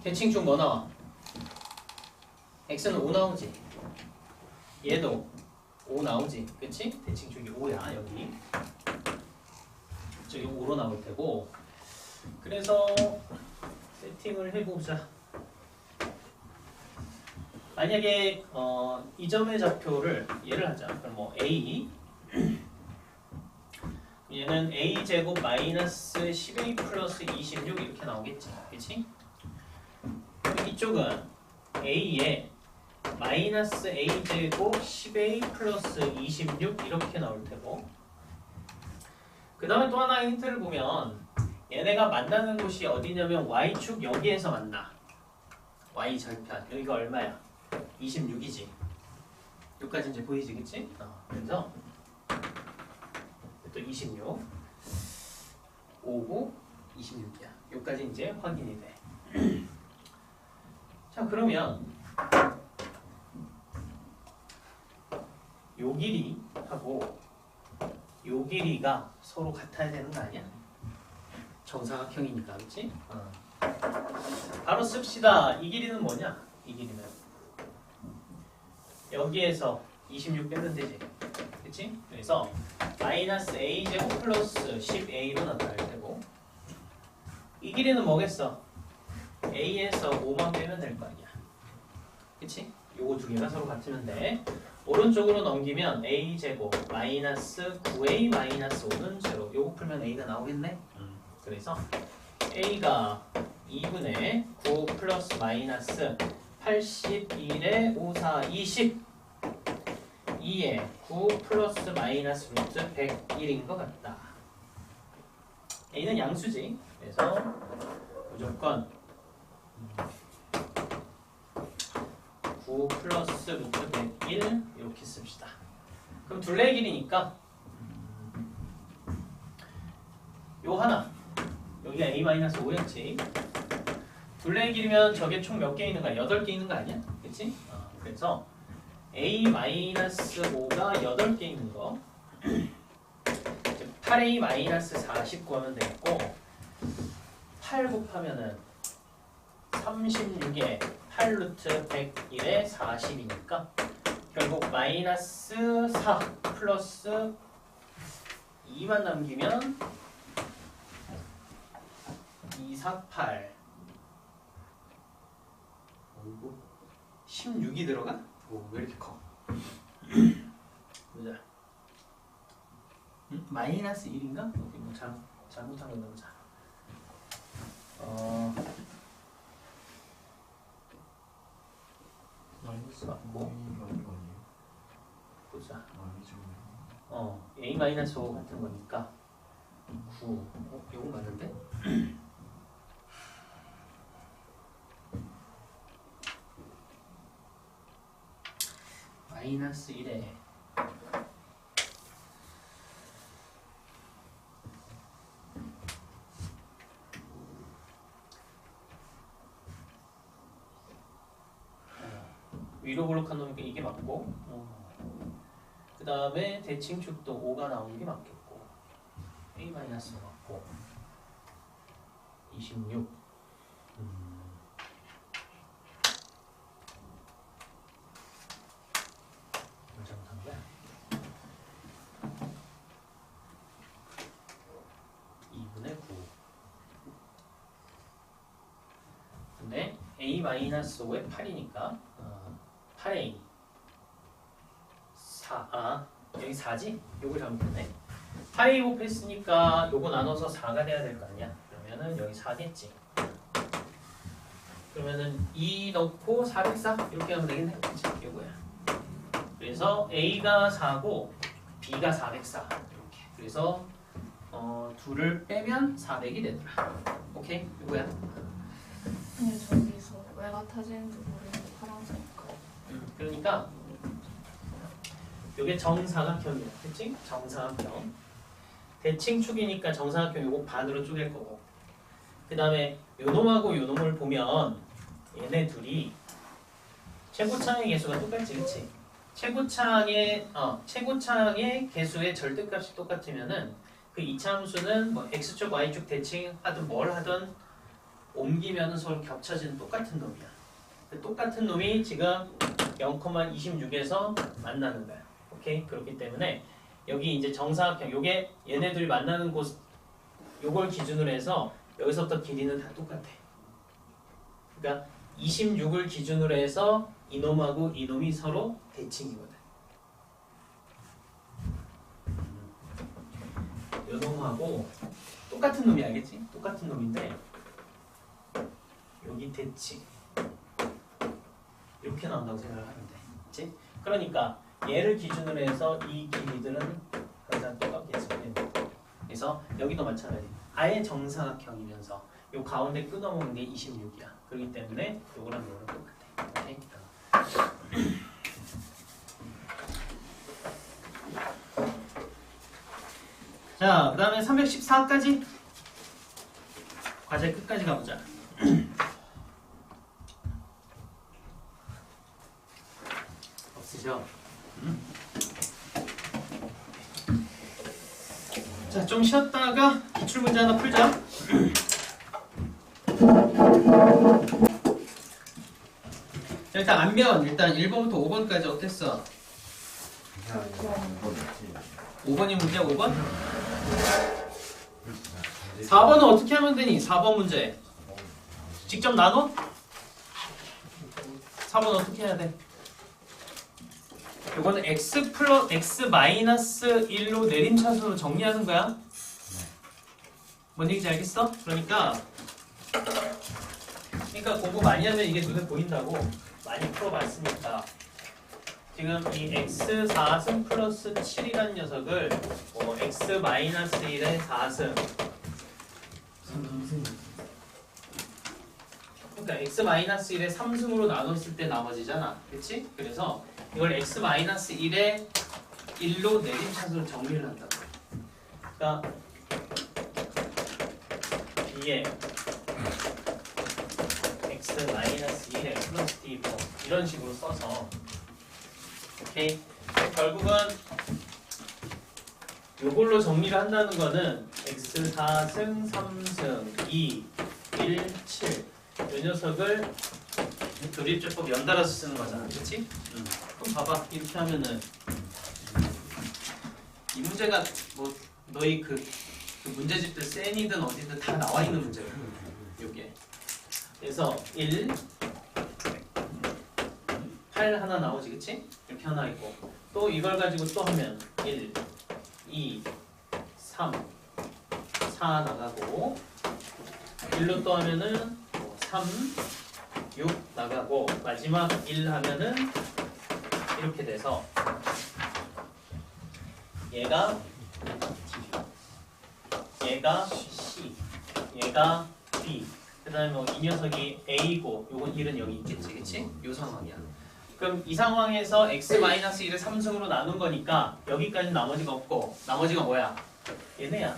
대칭축 뭐 나와? x는 5 나오지. 얘도 5 나오지. 그치? 대칭축이 5야 여기. 저기 5로 나올 테고. 그래서 세팅을 해보자. 만약에 이 점의 좌표를 얘를 하자. 그럼 뭐 a 얘는 a 제곱 마이너스 10a 플러스 26 이렇게 나오겠지. 그치? 이쪽은 a에 마이너스 a 제곱 10a 플러스 26 이렇게 나올 테고 그 다음에 또 하나의 힌트를 보면 얘네가 만나는 곳이 어디냐면 y축 여기에서 만나. y 절편 여기가 얼마야? 26이지. 여기까지 이제 보이지, 그치? 그래서 또 26 5고 26이야. 여기까지 이제 확인이 돼. 자, 그러면 요 길이하고 요 길이가 서로 같아야 되는 거 아니야? 정사각형이니까, 그치? 바로 씁시다. 이 길이는 뭐냐? 이 길이는 여기에서 26 빼면 되지. 그치? 그래서 마이너스 a 제곱 플러스 10a로 나타날 테고 이 길이는 뭐겠어? a에서 5만 빼면 될 거 아니야. 그치? 요거 두 개가 서로 같으면 돼. 오른쪽으로 넘기면 a 제곱 마이너스 9a 마이너스 5는 제로. 요거 풀면 a가 나오겠네? 그래서 a가 2분의 9 플러스 마이너스 81에 5, 4, 20 2에 9 플러스 마이너스 루트 101인 것 같다. a는 양수지. 그래서 무조건 9 플러스 루트 101 이렇게 씁시다. 그럼 둘레의 길이니까 요 하나 여기가 a-5였지. 둘레의 길이면 저게 총 몇 개 있는 거야? 8개 있는 거 아니야? 그치? 그래서 a-5가 8개 있는 거 8a-40 구하면 되겠고 8 곱하면은 36에 8 루트 101에 40이니까 결국 마이너스 4 플러스 2만 남기면 2, 4, 8 16이 들어가? 오, 왜 이렇게 커? 보자. 마이너스 1인가? 여기 뭐 잘못한 거 보자. 마이너스 맞고. 아니에요? 보자. 아니죠. a-5 같은 거니까 9. 이건 맞는데? 마이너스 1에 위로 볼록한 놈이니까 이게 맞고 그 다음에 대칭축도 5가 나오는 게 맞겠고 a-5 맞고 26 잘못한 거야? 2분의 9 근데 a-5에 8이니까 8a 4 여기 4지? 요거 잘못했네. 8a 곱했으니까 요거 나눠서 4가 돼야 될 거 아니야? 그러면은 여기 4겠지. 그러면은 2 넣고 404 이렇게 하면 되겠네. 그치? 요거야. 그래서 A가 4고 B가 404 이렇게. 그래서 둘을 빼면 400이 되더라. 오케이? 이거야. 아니 저기서 왜 같아지는지 모르겠는데 파란색깔. 그러니까 이게 정사각형이야. 그치? 정사각형. 대칭축이니까 정사각형 요거 반으로 쪼갤 거고. 그 다음에 요놈하고 요놈을 보면 얘네 둘이 최고차항의 개수가 똑같지, 그치? 최고차항의 개수의 절대값이 똑같으면은 그 이차함수는 뭐 x축, y축 대칭하든 뭘 하든 옮기면은 서로 겹쳐지는 똑같은 놈이야. 그 똑같은 놈이 지금 0,26에서 만나는 거야. 오케이? 그렇기 때문에 여기 이제 정사각형, 요게 얘네들이 만나는 곳, 요걸 기준으로 해서 여기서부터 길이는 다 똑같아. 그러니까 26을 기준으로 해서 이놈하고 이놈이 서로 대칭이거든. 요놈하고 똑같은 놈이 알겠지? 똑같은 놈인데 여기 대칭 이렇게 나온다고 생각을 하면 돼. 그치? 그러니까 얘를 기준으로 해서 이 길이들은 항상 똑같게 있어요. 그래서 여기도 마찬가지. 아예 정사각형이면서 요 가운데 끊어먹는 게 26이야. 그렇기 때문에 요거랑 요거랑 똑같아. 오케이? 자, 그 다음에 314까지 과제 끝까지 가보자. 없으죠? 자, 좀 쉬었다가 기출문제 하나 풀자. 자, 일단 안면 일단 1번부터 5번까지 어땠어? 5번이 문제야, 5번? 4번은 어떻게 하면 되니? 4번 문제 직접 나눠? 4번 어떻게 해야 돼? 이거는 x 플러스 x 마이너스 1로 내림차순으로 정리하는 거야. 뭔 얘기인지 알겠어? 그러니까 공부 많이 하면 이게 눈에 보인다고. 많이 풀어봤으니까 지금 이 x 4승 플러스 7이라는 녀석을 x 마이너스 1의 4승, 그러니까 x 마이너스 1의 3승으로 나눴을 때 나머지잖아, 그렇지? 그래서 이걸 x 마이너스 1의 1로 내림차순으로 정리를 한다고. 그러니까 b에 x 마이너스 1의 플러스 d4 이런 식으로 써서, 오케이. 결국은 요걸로 정리를 한다는 거는 x 4승 3승 2 1 7 이 녀석을 조립제법 연달아서 쓰는 거잖아, 그렇지? 그럼 봐봐, 이렇게 하면은 이 문제가 뭐 너희 그 문제집들 센이든 어디든 다 나와 있는 문제야. 요게. 그래서 1 8 하나 나오지, 그치? 이렇게 하나 있고 또 이걸 가지고 또 하면 1 2 3 4 나가고 1로 또 하면은 3 6 나가고 마지막 1 하면은 이렇게 돼서 얘가 C, 얘가 B, 그 다음에 뭐 이 녀석이 A고 요건 1은 여기 있겠지, 그치? 요 상황이야. 그럼 이 상황에서 x-1을 3승으로 나눈 거니까 여기까지 나머지가 없고 나머지가 뭐야? 얘네야.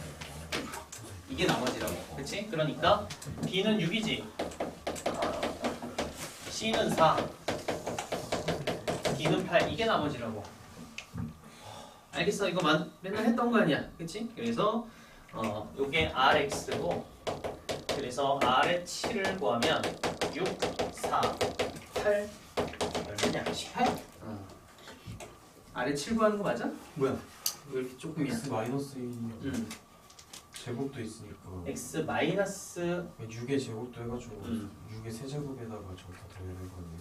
이게 나머지라고, 그치? 그러니까 B는 6이지, C는 4, D는 8, 이게 나머지라고. 알겠어? 이거 맨날 했던 거 아니야, 그치? 그래서 요게 RX고, 그래서 R의 7을 구하면 6, 4, 8 얼마냐? 18? R의 7 구하는 거 맞아? 뭐야? 왜 이렇게 조금이야? x 마이너스 1이 제곱도 있으니까 X 마이너스 6의 제곱도 해가지고 6의 세제곱에다가 저거 다 더해야 되거든요.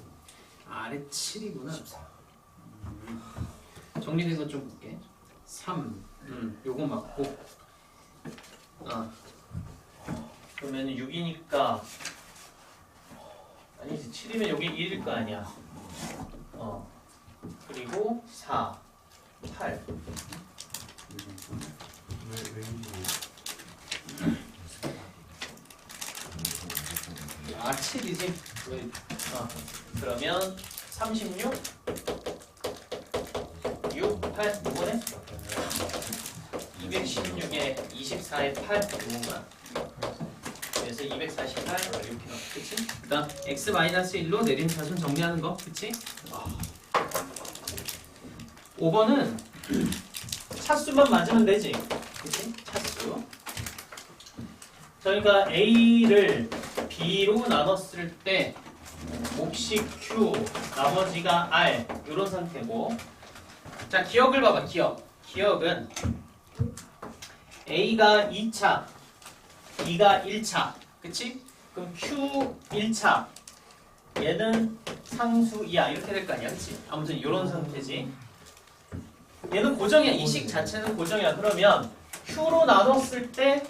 R의 7이구나. 14. 정리된 거 좀 볼게. 3. 요거 맞고. 그러면 6이니까 아니지, 7이면 여기 1일 거 아니야. 그리고 4, 8. 왜 이거 아, 7이지? 그러면 36, 6, 8 누구네? 216에 24에 8 누군가? 그래서 248 이렇게 나와. 그치? 그다음 x-1로 내림 차순 정리하는 거. 그치? 5번은 차수만 맞으면 되지. 그치? 차수. 그러니까 A를 B로 나눴을 때 몫이 Q, 나머지가 R 이런 상태고. 자, 기억을 봐봐. 기억은 A가 2차, B가 1차. 그치? 그럼 Q 1차 얘는 상수 이하 이렇게 될 거 아니야. 그치? 아무튼 이런 상태지. 얘는 고정이야. 이 식 자체는 고정이야. 그러면 Q로 나눴을 때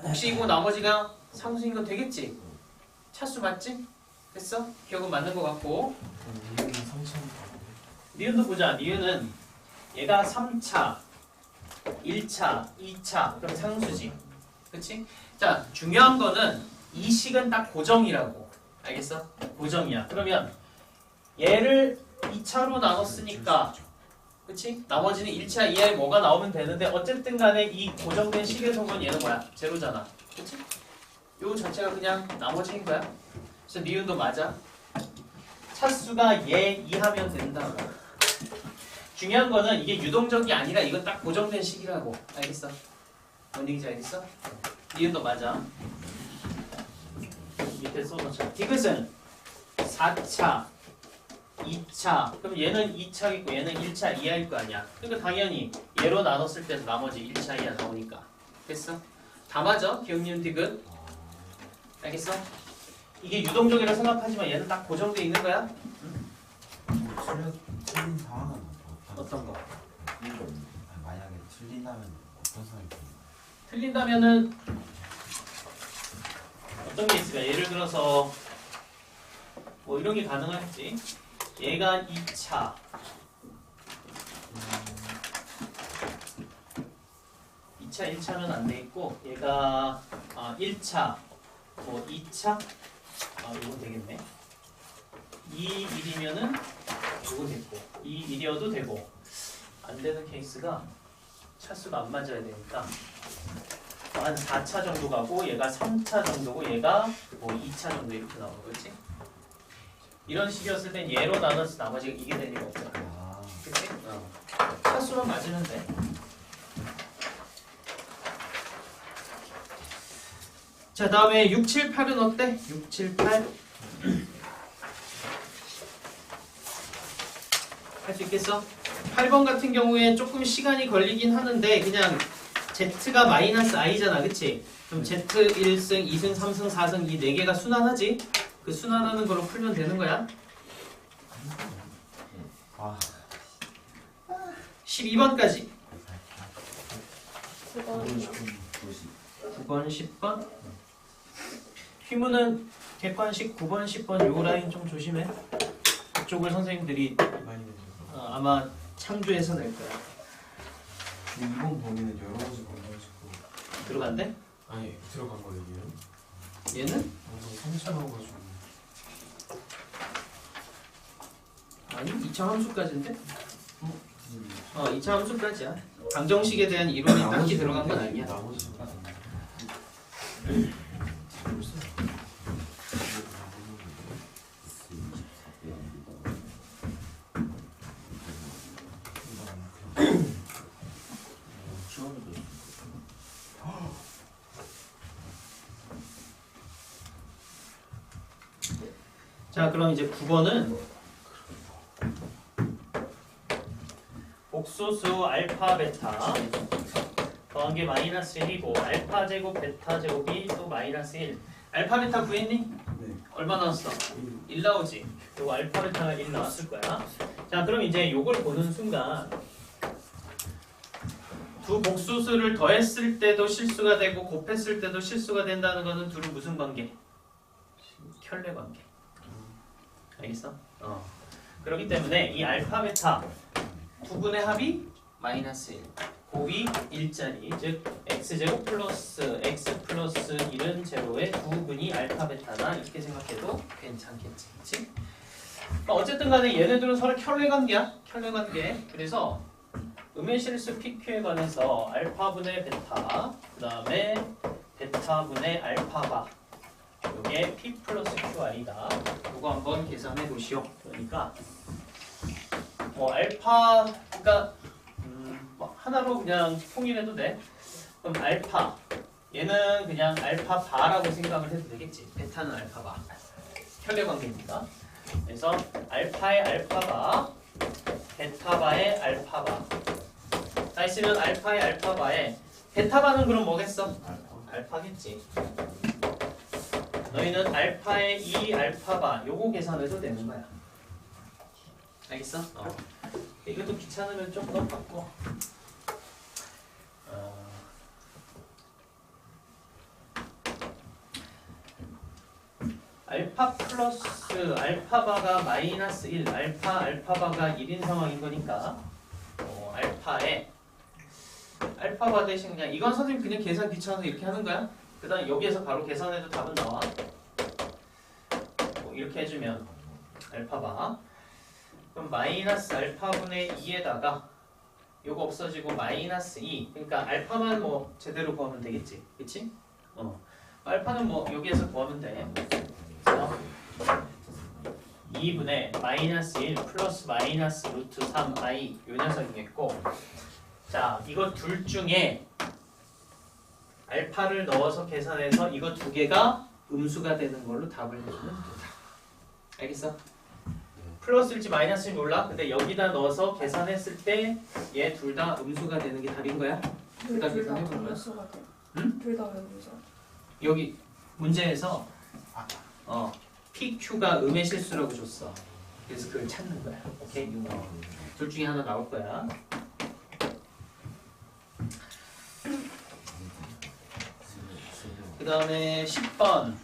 몫이고 나머지가 상수인 거 되겠지? 차수 맞지? 됐어? 기억은 맞는 것 같고. 니은은 3차. 니은도 보자. 니은은 얘가 3차, 1차, 2차 그럼 상수지. 그치? 자, 중요한 거는 이 식은 딱 고정이라고. 알겠어? 고정이야. 그러면 얘를 2차로 나눴으니까 그치? 나머지는 1차 이하에 뭐가 나오면 되는데 어쨌든 간에 이 고정된 식의 성분 얘는 뭐야? 제로잖아. 그치? 요 자체가 그냥 나머지인 거야. 그래서 니은도 맞아. 차수가 얘 이하면 된다. 중요한 거는 이게 유동적이 아니라 이건 딱 고정된 식이라고. 알겠어? 뭔 얘기인지 알겠어? 니은도 맞아. 밑에 써놓자. 디귿은 4차, 2차. 그럼 얘는 2차겠고 얘는 1차 이하일 거 아니야. 그러니까 당연히 얘로 나눴을 때는 나머지 1차 이하 나오니까. 됐어? 다 맞아. 기억, 니은, 디귿. 알겠어? 이게 유동적이라 생각하지만 얘는 딱 고정돼 있는 거야. 틀린 상황은 어떤 거? 아니, 만약에 틀린다면 어떤 상황이 되는 거야? 틀린다면은 어떤 게 있을까? 예를 들어서 뭐 이런 게 가능할지. 얘가 2차, 2차, 1차는 안 돼 있고 얘가 1차, 뭐 2차, 이거 되겠네. 2, 1이면은 이거 됐고 2, 1이어도 되고 안 되는 케이스가 차수가 안 맞아야 되니까 한 4차 정도 가고 얘가 3차 정도고 얘가 뭐 2차 정도 이렇게 나오는 거지. 이런 식이었을 땐 얘로 나눠서 나머지가 이게 될 리가 없잖아. 그치? 차수만 맞으면 돼. 자, 다음에 6, 7, 8은 어때? 6, 7, 8 할 수 있겠어? 8번 같은 경우에 조금 시간이 걸리긴 하는데 그냥 Z가 마이너스 I잖아. 그치? 그럼 Z 1승, 2승, 3승, 4승 이 4개가 순환하지? 그 순환하는 걸로 풀면 되는 거야. 12번까지. 9번, 10번. 휘무는 객관식 9번, 10번 요 라인 좀 조심해. 그쪽을 선생님들이 많이 내죠. 아마 참조해서 낼 거야. 이번 범위는 여러 가지 걸려가지고. 들어간대? 아니 들어간 거 얘기예요? 얘는? 완전 3차 나와가지고. 아니 2차 함수까지인데? 2차 함수까지야. 방정식에 대한 이론이 딱히 들어간 건 아니야. 나머지 자, 그럼 이제 9번은 복소수 알파 베타 더한 게 마이너스 1이고 알파 제곱 베타 제곱이 또 마이너스 1. 알파 베타 구했니? 네. 얼마 나왔어? 1 나오지. 요거 알파 베타가 1 나왔을 거야. 자, 그럼 이제 요걸 보는 순간 두 복소수를 더했을 때도 실수가 되고 곱했을 때도 실수가 된다는 거는 둘은 무슨 관계? 켤레 관계. 알겠어? 그렇기 때문에 이 알파 베타 두 분의 합이 마이너스 1 곱이 1짜리 즉 x제곱 플러스 x 플러스 1은 제로의 두 분이 알파 베타다 이렇게 생각해도 괜찮겠지. 그치? 어쨌든 간에 얘네들은 서로 혈례관계야. 혈례관계. 그래서 음해실수 PQ에 관해서 알파분의 베타 그 다음에 베타분의 알파바 이게 P 플러스 QI다. 이거 한번 계산해 보시오. 그러니까 알파 그러니까 하나로 그냥 통일해도 돼. 그럼 알파 얘는 그냥 알파 바라고 생각을 해도 되겠지. 베타는 알파 바. 혈례 관계입니다. 그래서 알파의 알파바 베타바의 알파바. 다시는 알파의 알파바에 베타바는 그럼 뭐겠어? 알파겠지. 너희는 알파의 2 알파바 요거 계산해도 되는 거야. 알겠어? 이것도 귀찮으면 좀 더 바꿔. 알파 플러스 알파바가 마이너스 1 알파바가 1인 상황인 거니까 알파에 알파바 대신 그냥 이건 선생님 그냥 계산 귀찮아서 이렇게 하는 거야. 그 다음 여기에서 바로 계산해도 답은 나와. 이렇게 해주면 알파바 그럼 마이너스 알파분의 2에다가 요거 없어지고 마이너스 2 그러니까 알파만 뭐 제대로 구하면 되겠지. 그치? 알파는 뭐 여기에서 구하면 돼. 2분의 마이너스 1 플러스 마이너스 루트 3i 요 녀석이겠고 자 이거 둘 중에 알파를 넣어서 계산해서 이거 두 개가 음수가 되는 걸로 답을 해주면 된다. 알겠어? 플러스일지 마이너스일지 몰라. 근데 여기다 넣어서 계산했을 때 얘 둘 다 음수가 되는 게 답인 거야. 그다음 계산해보는 거야. 음수가 돼요. 응? 둘 다 음수. 여기 문제에서 PQ가 음의 실수라고 줬어. 그래서 그걸 찾는 거야. 오케이? 둘 중에 하나 나올 거야. 그 다음에 10번.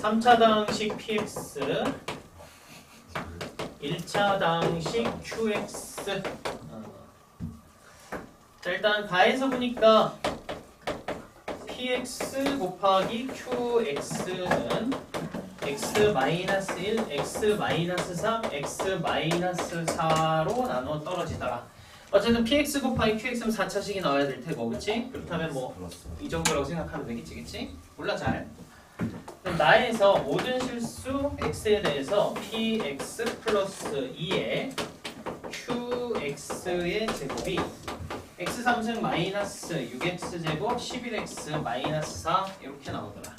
(3차당식) px 1차당식 qx 자 일단 가해서 보니까 px 곱하기 qx는 x-1, x-3, x-4로 나눠 떨어지더라. 어쨌든 px 곱하기 qx는 4차식이 나와야 될 테고 그치? 그렇다면 뭐 이 정도라고 생각하면 되겠지 그치? 몰라 잘. 그럼 나에서 모든 실수 x에 대해서 px 플러스 2의 qx의 제곱이 x3승 마이너스 6x 제곱 11x 마이너스 4 이렇게 나오더라.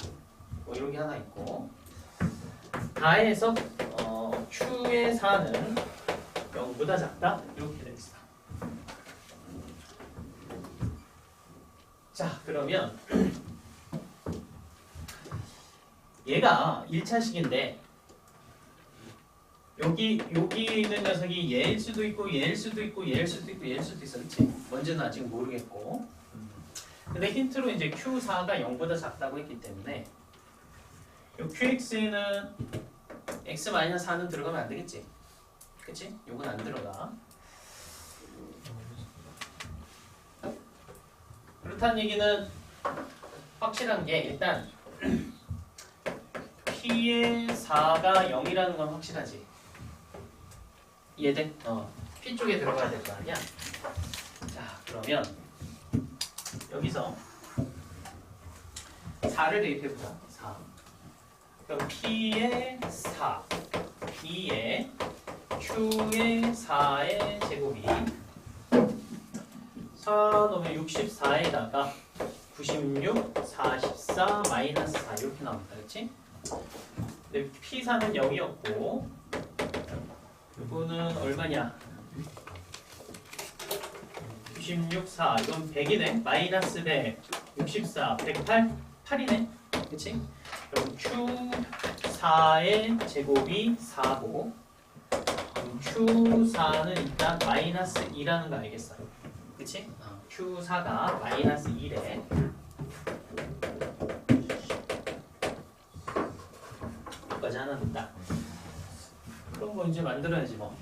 뭐 이런 게 하나 있고 다해서 q의 4는 0보다 작다 이렇게 돼 있어. 자 그러면 얘가 1차식인데 여기 있는 녀석이 얘일 수도 있고 얘일 수도 있고 얘일 수도 있고 얘일 수도 있어. 그치? 뭔지는 아직 모르겠고 근데 힌트로 이제 Q4가 0보다 작다고 했기 때문에 요 QX에는 X-4는 들어가면 안 되겠지? 그치? 요건 안 들어가. 그렇다는 얘기는 확실한 게 일단 P의 4가 0이라는 건 확실하지. 이해돼? P 쪽에 들어가야 될 거 아니야? 자, 그러면 여기서 4를 대입해보자. 4. 그럼 P의 4, P의 Q의 4의 제곱이 4 넣으면 64에다가 96, 44, 마이너스 4 이렇게 나옵니다. 그렇지? 근데 P4는 0이었고 이거는 얼마냐? 96, 4 이건 100이네. 마이너스 100, 64, 108, 8이네. 그치? 그럼 Q4의 제곱이 4고 Q4는 일단 마이너스 2라는 거 알겠어? 그치? Q4가 마이너스 1에 여기까지 하나 넣다. 그런 거 이제 만들어야지 뭐.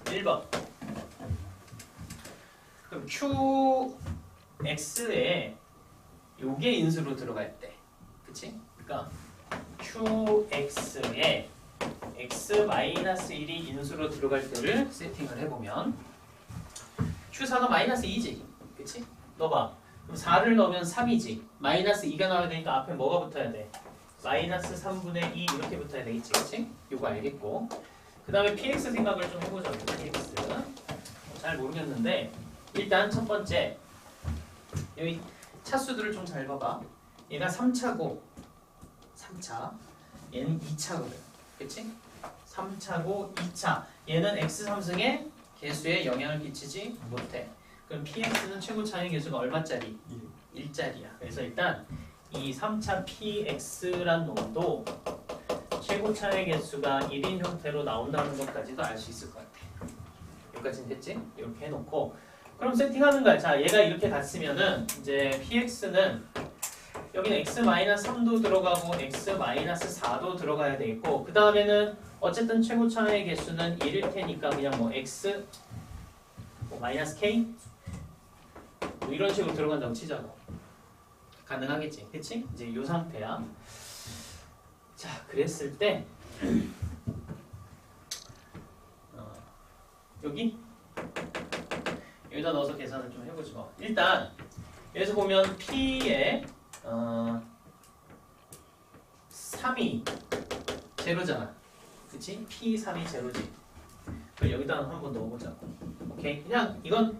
1번. 그럼 QX에 요게 인수로 들어갈 때, 그치? 그러니까 QX에 X-1이 인수로 들어갈 때를 세팅을 해보면 Q4가 마이너스 2지, 그치? 넣어봐. 그럼 4를 넣으면 3이지. 마이너스 2가 나와야 되니까 앞에 뭐가 붙어야 돼? 마이너스 3분의 2 이렇게 붙어야 되겠지, 그치? 요거 알겠고. 그 다음에 PX 생각을 좀 해보자. PX 잘 모르겠는데 일단 첫 번째 여기 차수들을 좀 잘 봐봐. 얘가 3차고 3차, 얘는 2차거든, 그치? 3차고 2차, 얘는 X3승의 개수에 영향을 끼치지 못해. 그럼 PX는 최고 차의 개수가 얼마짜리? 1짜리야. 그래서 일단 이 3차 PX란 놈도 최고 차의 개수가 1인 형태로 나온다는 것까지도 알 수 있을 것 같아. 여기까지는 됐지? 이렇게 해놓고 그럼 세팅하는 거야. 자, 얘가 이렇게 갔으면은 이제 PX는 여기는 X-3도 들어가고 X-4도 들어가야 되겠고 그 다음에는 어쨌든 최고 차의 개수는 1일 테니까 그냥 뭐 X 마이너스 K 뭐 이런 식으로 들어간다고 치자고. 가능하겠지, 그치? 이제 이 상태야. 자, 그랬을 때 여기다 넣어서 계산을 좀 해보지 뭐. 일단 여기서 보면 P에 3이 제로잖아, 그치? P3이 제로지. 그럼 여기다 한번 넣어보자고. 오케이? 그냥 이건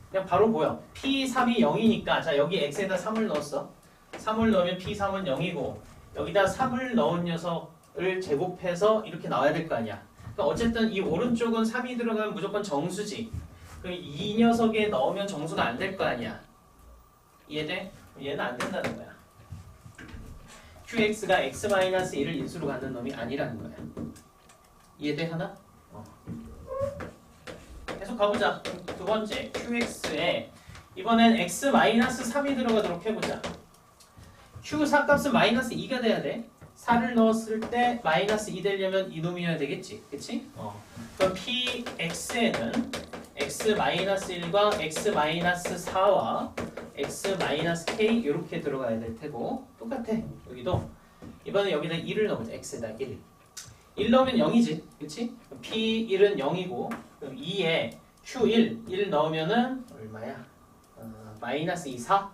그냥 바로 보여. P3이 0이니까 자 여기 X에다 3을 넣었어. 3을 넣으면 P3은 0이고 여기다 3을 넣은 녀석을 제곱해서 이렇게 나와야 될 거 아니야. 그러니까 어쨌든 이 오른쪽은 3이 들어가면 무조건 정수지. 그럼 이 녀석에 넣으면 정수가 안 될 거 아니야. 이해돼? 얘는 안 된다는 거야. QX가 X-1을 인수로 갖는 놈이 아니라는 거야. 이해돼 하나? 계속 가보자. 두 번째 QX에 이번엔 X-3이 들어가도록 해보자. Q4 값은 마이너스 2가 돼야 돼. 4를 넣었을 때 마이너스 2 되려면 이놈이어야 되겠지, 그치? 그럼 PX에는 X-1과 X-4와 X-K 이렇게 들어가야 될 테고 똑같아. 여기도 이번에 여기다 1을 넣어보자. X에다 1 넣으면 0이지, 그치? P1은 0이고 그럼 2에 Q1 1 넣으면은 얼마야? 마이너스 2, 4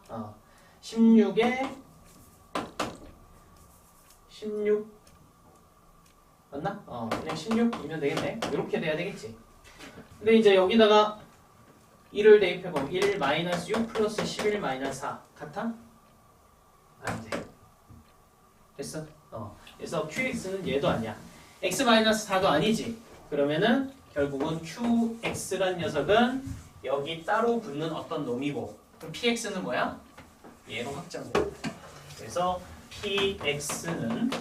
16에 16 맞나? 그냥 16이면 되겠네. 이렇게 돼야 되겠지. 근데 이제 여기다가 1을 대입해보면 1 마이너스 6 플러스 11 마이너스 4 같아? 안 돼. 됐어? 그래서 QX는 얘도 아니야. X 마이너스 4도 아니지. 그러면은 결국은 QX란 녀석은 여기 따로 붙는 어떤 놈이고 그럼 PX는 뭐야? 얘로 확정돼. 그래서 PX는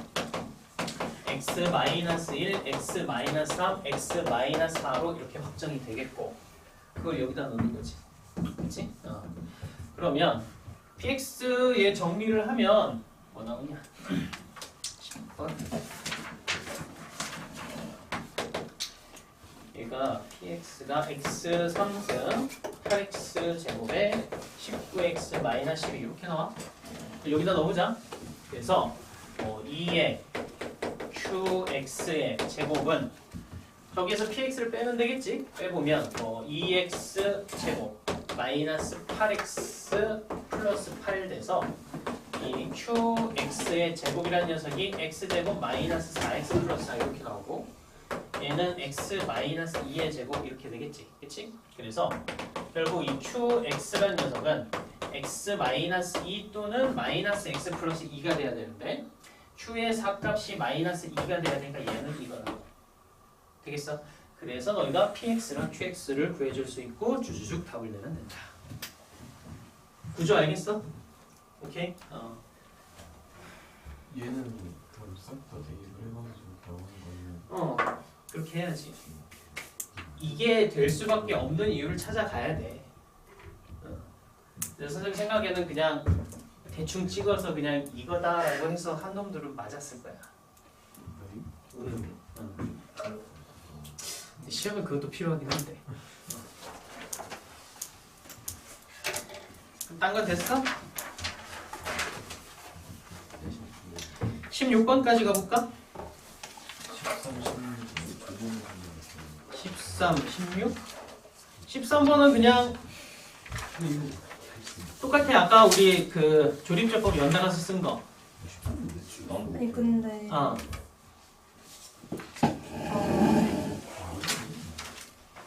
X-1, X-3, X-4로 이렇게 확정이 되겠고 그걸 여기다 넣는 거지. 그치? 그러면 PX의 정리를 하면 뭐 나오냐? 10번 얘가 PX가 X3승 8X 제곱에 19X 마이너스 12 이렇게 나와. 여기다 넣어보자. 그래서 2의 QX의 제곱은 저기에서 PX를 빼면 되겠지? 빼보면 2X 제곱 마이너스 8X 플러스 8 돼서 이 QX의 제곱이라는 녀석이 X제곱 마이너스 4X 플러스 4 이렇게 나오고 얘는 X 마이너스 2의 제곱 이렇게 되겠지, 그치? 그래서 결국 이 QX라는 녀석은 X 마이너스 2 또는 마이너스 X 플러스 2가 돼야 되는데 Q의 4값이 마이너스 2가 돼야 되니까 얘는 이거라고 되겠어? 그래서 너희가 PX랑 QX를 구해줄 수 있고 주주죽 답을 내면 된다. 구조 알겠어? 오케이? 얘는 그럼 싹다 대입을 해가지고 나오는 거는 그렇게 해야지. 이게 될 수밖에 없는 이유를 찾아가야 돼. 그래서 선생님 생각에는 그냥 대충 찍어서 그냥 이거다라고 해서 한 놈들은 맞았을 거야. 시험에 그것도 필요하긴 한데. 딴 건 됐어? 16번까지 가볼까? 13, 16? 13번은 그냥 똑같아. 아까 우리 그 조립제법 연달아서 쓴 거. 아니 근데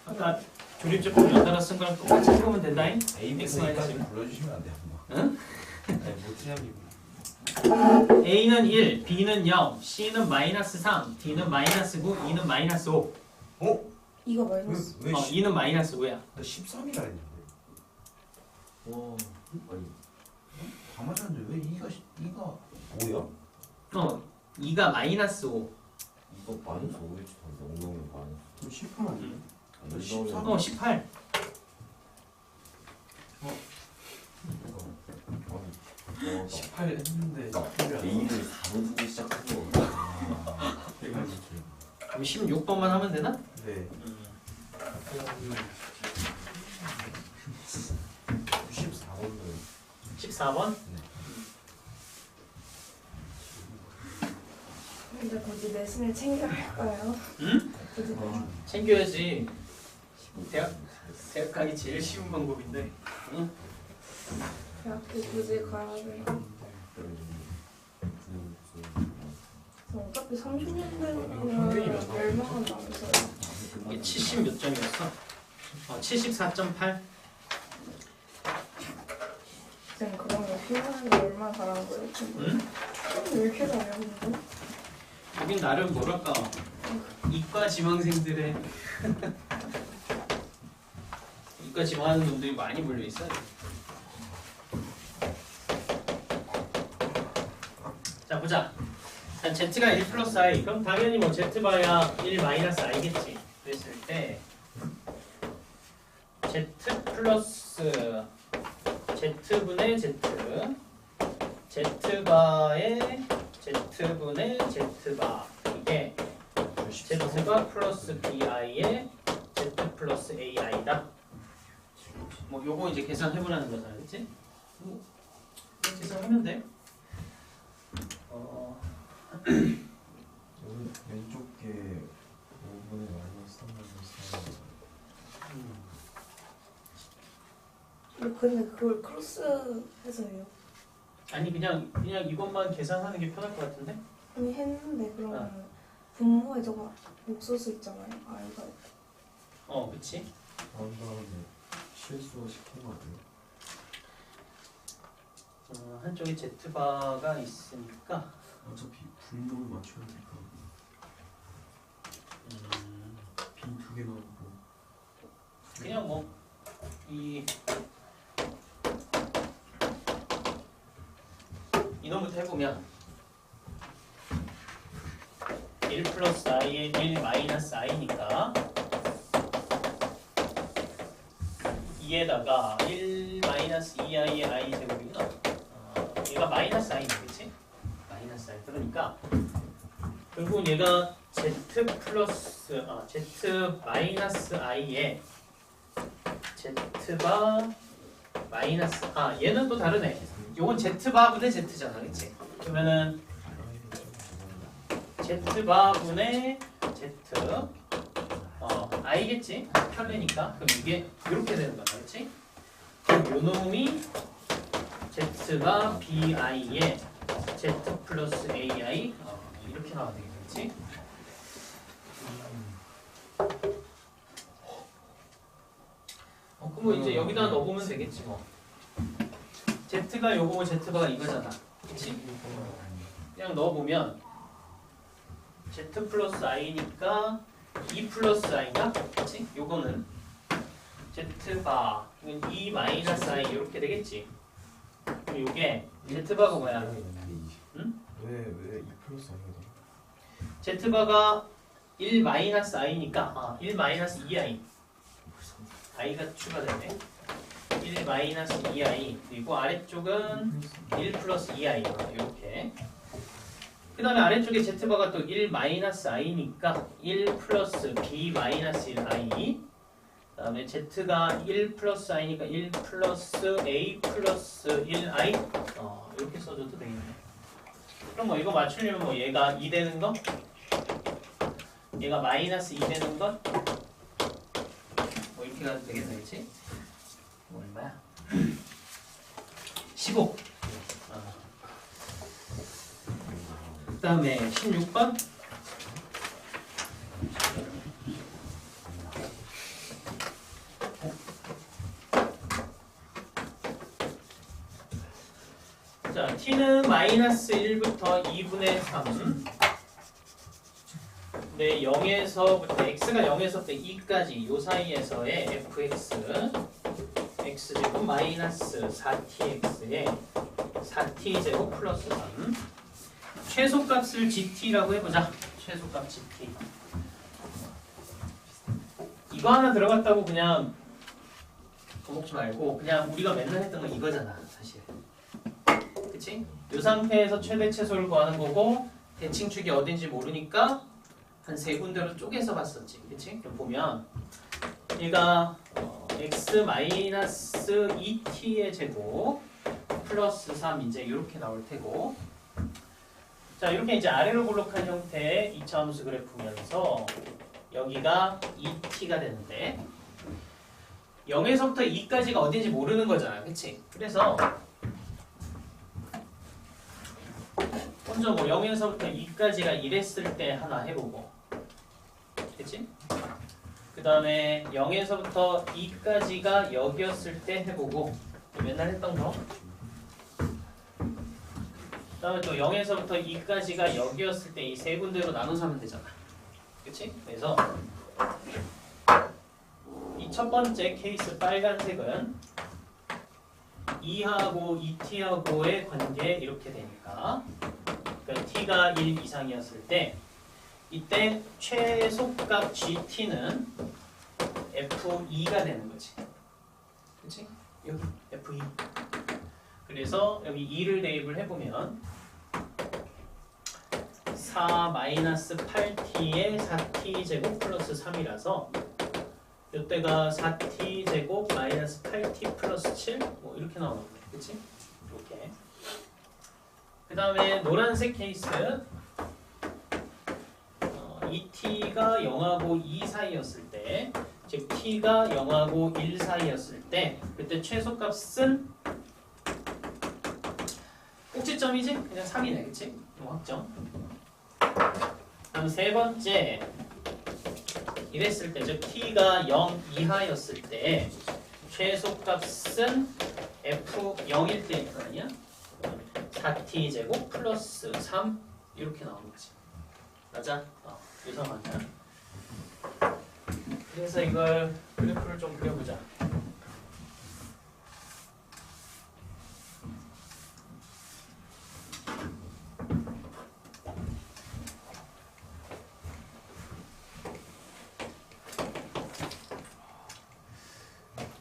아까 조립제법 연달아서 쓴 거랑 똑같이 읽으면 된다잉? A부터 A까지 불러주시면 안 돼요? 응? 아니 뭐 틀리기 A는 1, B는 0, C는 마이너스 3, D는 마이너스 9, E는 마이너스 5. 이거 마이너스 왜 2는 마이너스 5야. 13이라 했는데 와 아니 다 맞았는데 왜 2가 5야? 2가 마이너스 5. 이거 마이너스 5일지 않는데 엉덩이 마이너스 좀 10분 아니에요? 아니, 13. 18. 어, 18 했는데 A를 4로 두고 시작하고 그럼 16번만 하면 되나? 네 94번은 14번? 근데 굳이 내신을 챙겨야 할까요? 응? 굳이 내신 챙겨야지. 대학 가기 제일 쉬운 방법인데. 응? 대학교 굳이 가야 돼. 어차피 30년 되면 멸망한다면서요. 이게 70 몇 점이었어? 74.8. 쌤 그러면 피부하는 게 얼마나 잘하는 거예요? 응? 왜 이렇게 잘해요 근데? 여긴 나름 뭐랄까 이과 지망생들의 이과 지망하는 놈들이 많이 몰려 있어요. 자 보자. 자, Z가 1 플러스 I. 그럼 당연히 뭐 Z바야 1 마이너스 I겠지. 그랬을 때 Z 플러스 Z분의 Z Z바의 Z분의 Z바 이게 Z바 플러스 BI의 Z 플러스 AI다. 뭐 요거 이제 계산해보라는 거잖아, 그치? 뭐 계산하면 돼. 여기 왼쪽 게 5분의 마이너스 3 마이너스 4 근데 그걸 크로스해서 해요? 아니 그냥 이것만 계산하는 게 편할 것 같은데? 아니 했는데 그러면 분모에 저거 옥수수 있잖아요. 이거 그치? 나온 다음에 실수 시킨 거 같아요 한쪽에 Z바가 있으니까 어차피 분모를 맞춰야 되니까 B 2개 나오고 그냥 뭐 이놈부터 해보면 1 플러스 i의 1 마이너스 i니까 2에다가 1 마이너스 2i의 i 제곱이구나. 얘가 마이너스 i네, 그치? 마이너스 i. 그러니까 결국은 얘가 z 플러스 z 마이너스 i의 z바 마이너스 얘는 또 다르네. 요건 z바분의 z잖아, 그치? 그러면은 z바분의 z i겠지? 편리니까. 그럼 이게 이렇게 되는 거다, 그치? 그럼 요 놈이 z가 bi의 z 플러스 ai 이렇게 나와야 되겠지? 그럼 이제 여기다 넣어보면 되겠지 뭐. z가 요거고 z가 이거잖아, 그치? 그냥 넣어보면 z 플러스 i니까 2 플러스 i가, 그치? 요거는 z바, 이건 2 마이너스 i 이렇게 되겠지? 그럼 요게 z바가 뭐야? 응? 왜 왜 2 플러스 I가 더? Z바가 1 마이너스 I니까 1 마이너스 2I I가 추가되네. 1 마이너스 2I 그리고 아래쪽은 1 플러스 2I 이렇게. 그 다음에 아래쪽에 Z바가 또 1 마이너스 I니까 1 플러스 B 마이너스 1I. 그 다음에 Z가 1 플러스 I니까 1 플러스 A 플러스 1I. 이렇게 써줘도 되겠네. 그럼 뭐 이거 맞추려면 뭐 얘가 2 되는 거? 얘가 마이너스 2 되는 것? 뭐 이렇게 가도 되겠네, 그치? 뭐 얼마야? 15. 그 다음에 16번. 자, t는 마이너스 1부터 2분의 3. 네, 0에서부터 x가 0에서부터 2까지 요 사이에서의 fx x제곱 마이너스 4tx에 4t제곱 플러스 3 최소값을 gt라고 해보자. 최소값 gt 이거 하나 들어갔다고 그냥 겁먹지 말고 그냥 우리가 맨날 했던 건 이거잖아 사실. 그치? 이 상태에서 최대 최소를 구하는 거고 대칭축이 어딘지 모르니까 한 세 군데로 쪼개서 봤었지. 그치? 그럼 보면 얘가 x 마이너스 2t의 제곱 플러스 3 이제 이렇게 나올 테고 자 이렇게 이제 아래로 볼록한 형태의 2차 함수 그래프면서 여기가 2t가 되는데 0에서부터 2까지가 어딘지 모르는 거잖아. 그치? 그래서 먼저 뭐 0에서부터 2까지가 이랬을 때 하나 해보고 그치? 그 다음에 0에서부터 2까지가 여기였을 때 해보고 맨날 했던 거 그 다음에 또 0에서부터 2까지가 여기였을 때 이 세 군데로 나눠서 하면 되잖아. 그치? 그래서 이 첫 번째 케이스 빨간색은 2하고 2t하고의 관계 이렇게 되니까 그러니까 t가 1 이상이었을 때 이때 최소값 gt는 f2가 되는 거지. 그치? 여기 f2 그래서 여기 2를 대입을 해보면 4-8t의 4t 제곱 플러스 3이라서 이때가 4t 제곱 마이너스 8t 플러스 7 뭐 이렇게 나오는 거야. 그치? 이렇게 그 다음에 노란색 케이스 2t가 0하고 2 사이였을 때 즉 t가 0하고 1 사이였을 때 그때 최소값은 꼭지점이지? 그냥 3이네. 그치? 뭐 확정. 다음 세 번째 이랬을 때 즉 t가 0 이하였을 때 최소값은 f0일 때일 거 아니야? 4t 제곱 플러스 3 이렇게 나오는 거지. 맞아? 유성하자. 그래서 이걸 그래프를 좀 그려보자.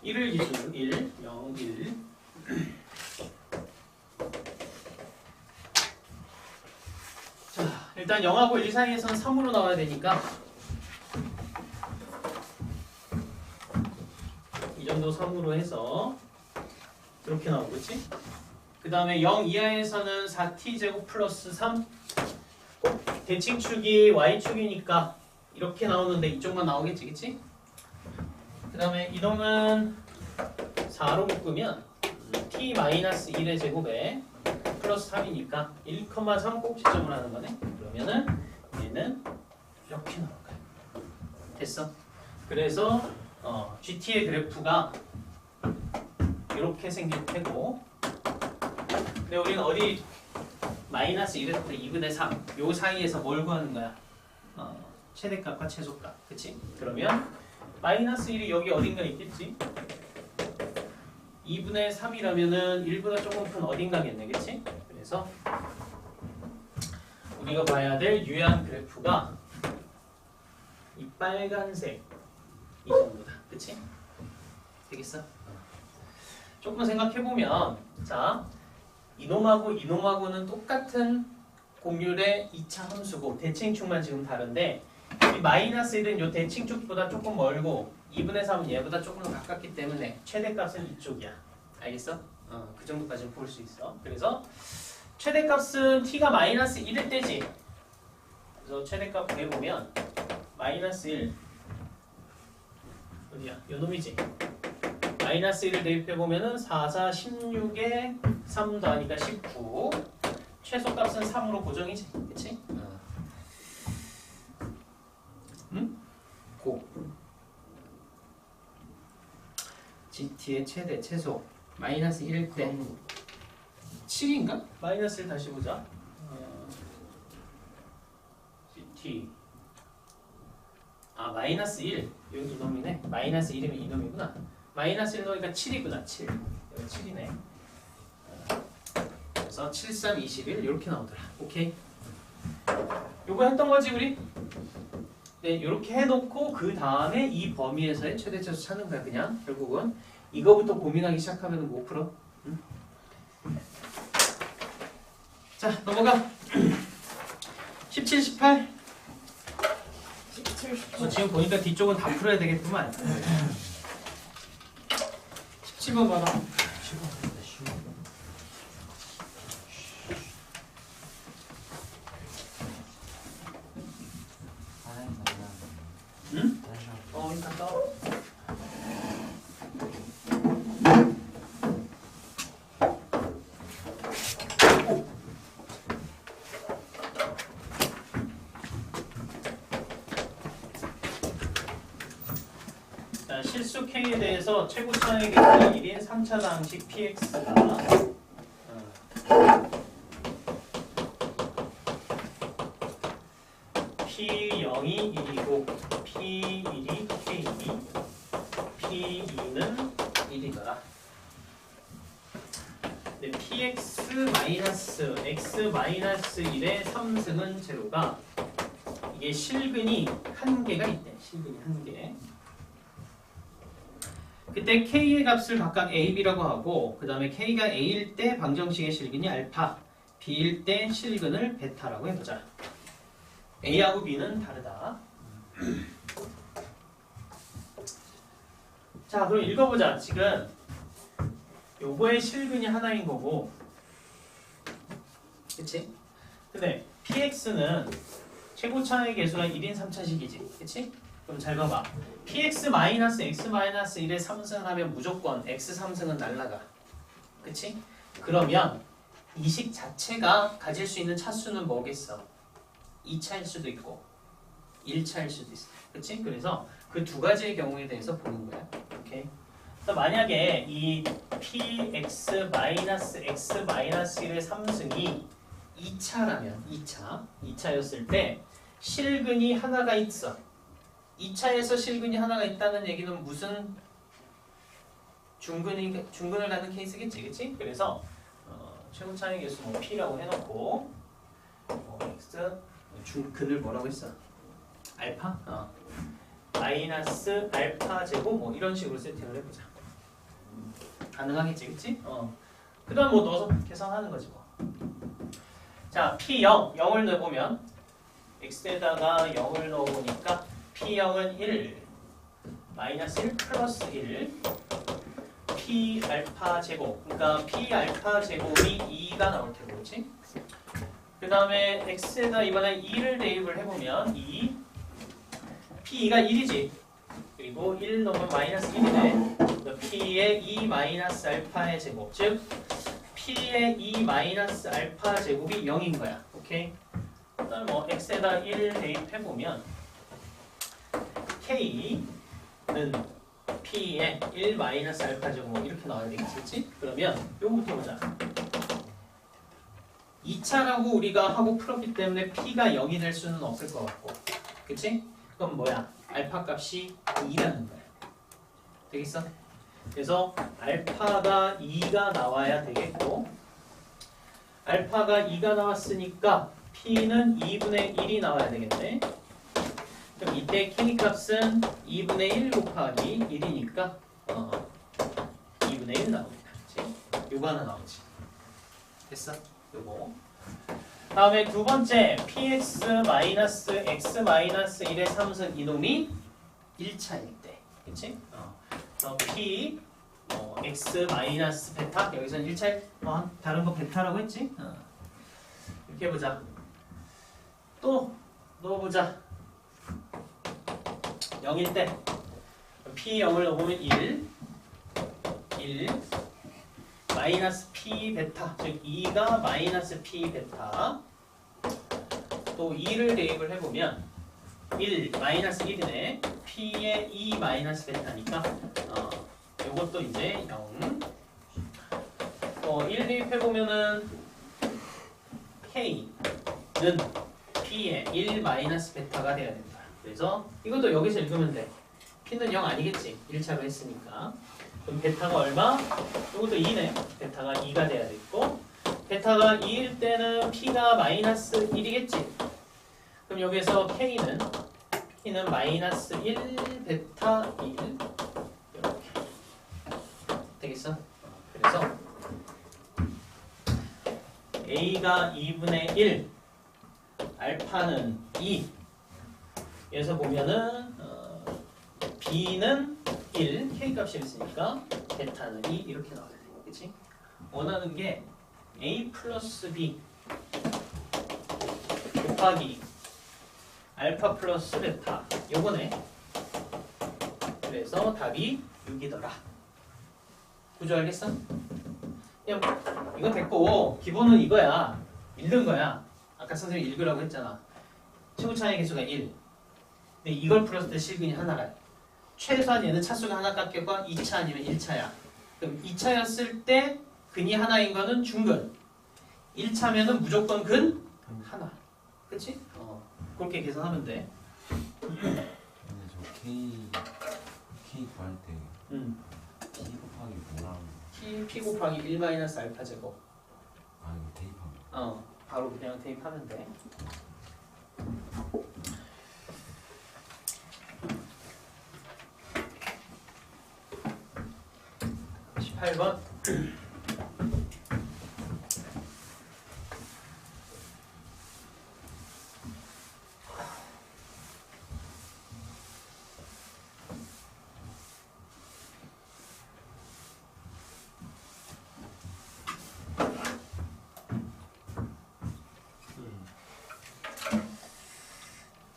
(1을) 기준으로 1, 0, 1 자, 일단 0하고 1 사이에서는 3으로 나와야 되니까 이 정도 3으로 해서 이렇게 나오겠지? 그 다음에 0 이하에서는 4t 제곱 플러스 3 대칭축이 y축이니까 이렇게 나오는데 이쪽만 나오겠지, 그치? 그 다음에 이동은 4로 묶으면 t-1의 제곱에 플러스 3이니까 1,3 꼭지점을 하는 거네. 그러면은 얘는 이렇게 나올 거야. 됐어? 그래서 GT의 그래프가 이렇게 생길 테고 근데 우리는 어디 마이너스 1에서부터 2분의 3 요 사이에서 뭘 구하는 거야? 최대값과 최소값. 그치? 그러면 마이너스 1이 여기 어딘가 있겠지? 2분의 3이라면은 1보다 조금 큰 어딘가겠네. 그치? 그래서 우리가 봐야 될 유효한 그래프가 이 빨간색 이 정도다. 그치? 되겠어? 조금 생각해보면 자 이놈하고 이놈하고는 똑같은 공률의 2차 함수고 대칭축만 지금 다른데 이 마이너스 1은 이 대칭축보다 조금 멀고 2분의 3은 얘보다 조금 더 가깝기 때문에 최대값은 이쪽이야. 알겠어? 그 정도까지는 볼 수 있어. 그래서 최대값은 t가 마이너스 1일 때지. 그래서 최대값 구해보면 마이너스 1 어디야? 요 놈이지. 마이너스 1을 대입해보면은 4, 4, 16에 3 더하니까 19 최소값은 3으로 고정이지. 그치? 응? 고 GT의 최대 최소 마이너스 1일 때 7인가? 마이너스 1 다시 보자. GT 마이너스 1 여기 이놈이네. 마이너스 1이면 이놈이구나. 마이너스 1 넣으니까 7이구나. 7 여기 7이네. 그래서 7, 3, 21 이렇게 나오더라. 오케이. 요거 했던 거지 우리? 네, 이렇게 해놓고 그 다음에 이 범위에서의 최대 최소 찾는 거야. 그냥 결국은 이거부터 고민하기 시작하면 못 풀어. 응? 자 넘어가. 17, 18 지금 보니까 뒤쪽은 다 풀어야 되겠구만. 17번 봐봐. 7번인데 쉬워. 응? 다시 일단 떠. 자, 실수 K에 대해서 최고 차액의 1인 3차 방식 PX가 P0이 1이고 P1이 K, P2는 1이더라. 네, PX-X-1의 3승은 제로가 이게 실근이 한 개가 있대. 실근이 한 개. 그때 K의 값을 각각 A, B라고 하고 그 다음에 K가 A일 때 방정식의 실근이 알파, B일 때 실근을 베타라고 해보자. A하고 B는 다르다. 자, 그럼 읽어보자. 지금 요거의 실근이 하나인 거고, 그치? 근데 PX는 최고차의 개수가 1인 3차식이지, 그치? 그럼 잘 봐봐. PX-X-1의 3승하면 무조건 X3승은 날라가, 그치? 그러면 이 식 자체가 가질 수 있는 차수는 뭐겠어? 2차일 수도 있고 1차일 수도 있어. 그치? 그래서 그 두 가지의 경우에 대해서 보는 거야. 오케이? 만약에 이 PX-X-1의 3승이 2차라면 2차였을 때 실근이 하나가 있어. 2차에서 실근이 하나가 있다는 얘기는 무슨 중근을 갖는 케이스겠지, 그치? 그래서 최고차의 개수 뭐 P라고 해놓고 X 중근을 뭐라고 했어? 알파? 마이너스 알파 제곱 뭐 이런 식으로 세팅을 해보자. 가능하겠지, 그치? 그 다음 뭐 넣어서 계산하는 거지 뭐. 자, P0, 0을 넣어보면 X에다가 0을 넣어보니까 P0은 1, 마이너스 1 플러스 1 P 알파 제곱, 그러니까 P 알파 제곱이 2가 나올 테고, 그렇지? 그 다음에 X에다 이번에 2를 대입을 해보면 2 P2가 1이지. 그리고 1 넣으면 마이너스 1이네. P의 2 마이너스 알파의 제곱, 즉 P의 2 마이너스 알파 제곱이 0인 거야. 오케이? 그 다음에 뭐 X에다 1 대입해보면 K는 P의 1 마이너스 알파 제곱 뭐 이렇게 나와야 되겠지? 그러면 요거부터 보자. 2차라고 우리가 하고 풀었기 때문에 P가 0이 될 수는 없을 것 같고, 그치? 그럼 뭐야? 알파 값이 2라는 거야. 되겠어? 그래서 알파가 2가 나와야 되겠고, 알파가 2가 나왔으니까 P는 2분의 1이 나와야 되겠네. 그럼 이때 K 값은 2분의 1 곱하기 1이니까 2분의 1 나옵니다. 그치? 요거 하나 나오지. 됐어? 요거. 다음에 두 번째 px-x-1의 3승 이놈이 1차일 때. 그치? p x 베타 여기서는 1차일 다른 거 베타라고 했지? 이렇게 해보자. 또 넣어보자. 0일 때 p 0을 넣어보면 1 마이너스 p 베타 즉 2가 마이너스 p 베타 또 2를 대입을 해보면 1 마이너스 1이네. p의 2 마이너스 베타니까 요것도 이제 0 1 대입해보면은 k는 p의 1 마이너스 베타가 돼야 된다. 그래서 이것도 여기서 읽으면 돼. p는 0 아니겠지. 1차로 했으니까. 그럼 베타가 얼마? 이것도 2네. 베타가 2가 돼야 되고 베타가 2일 때는 p가 마이너스 1이겠지. 그럼 여기서 k는 마이너스 1 베타 1 이렇게 되겠어? 그래서 a가 2분의 1 알파는 2 여기서 보면은 b는 1 k 값이 있으니까 베타는 2 이렇게 나와야 돼. 그치? 원하는 게 a 플러스 b 곱하기 알파 플러스 베타 요거네. 그래서 답이 6이더라. 구조 알겠어? 그냥 이거 됐고 기본은 이거야. 읽는 거야. 아까 선생님이 읽으라고 했잖아. 최고 차의 개수가 1. 근데 이걸 풀었을 때 실근이 하나라. 최소한 얘는 차수가 하나 깎여가 2차 아니면 1차야. 그럼 2차였을 때 근이 하나인 거는 중근. 1차면은 무조건 근 하나. 그치? 그렇게 계산하면 돼. 근데 저 K 구할 때 P 곱하기 뭐랑 p 곱하기 1 마이너스 알파 제곱. 아 이거 대입하면 바로 그냥 대입하면 돼. (18번)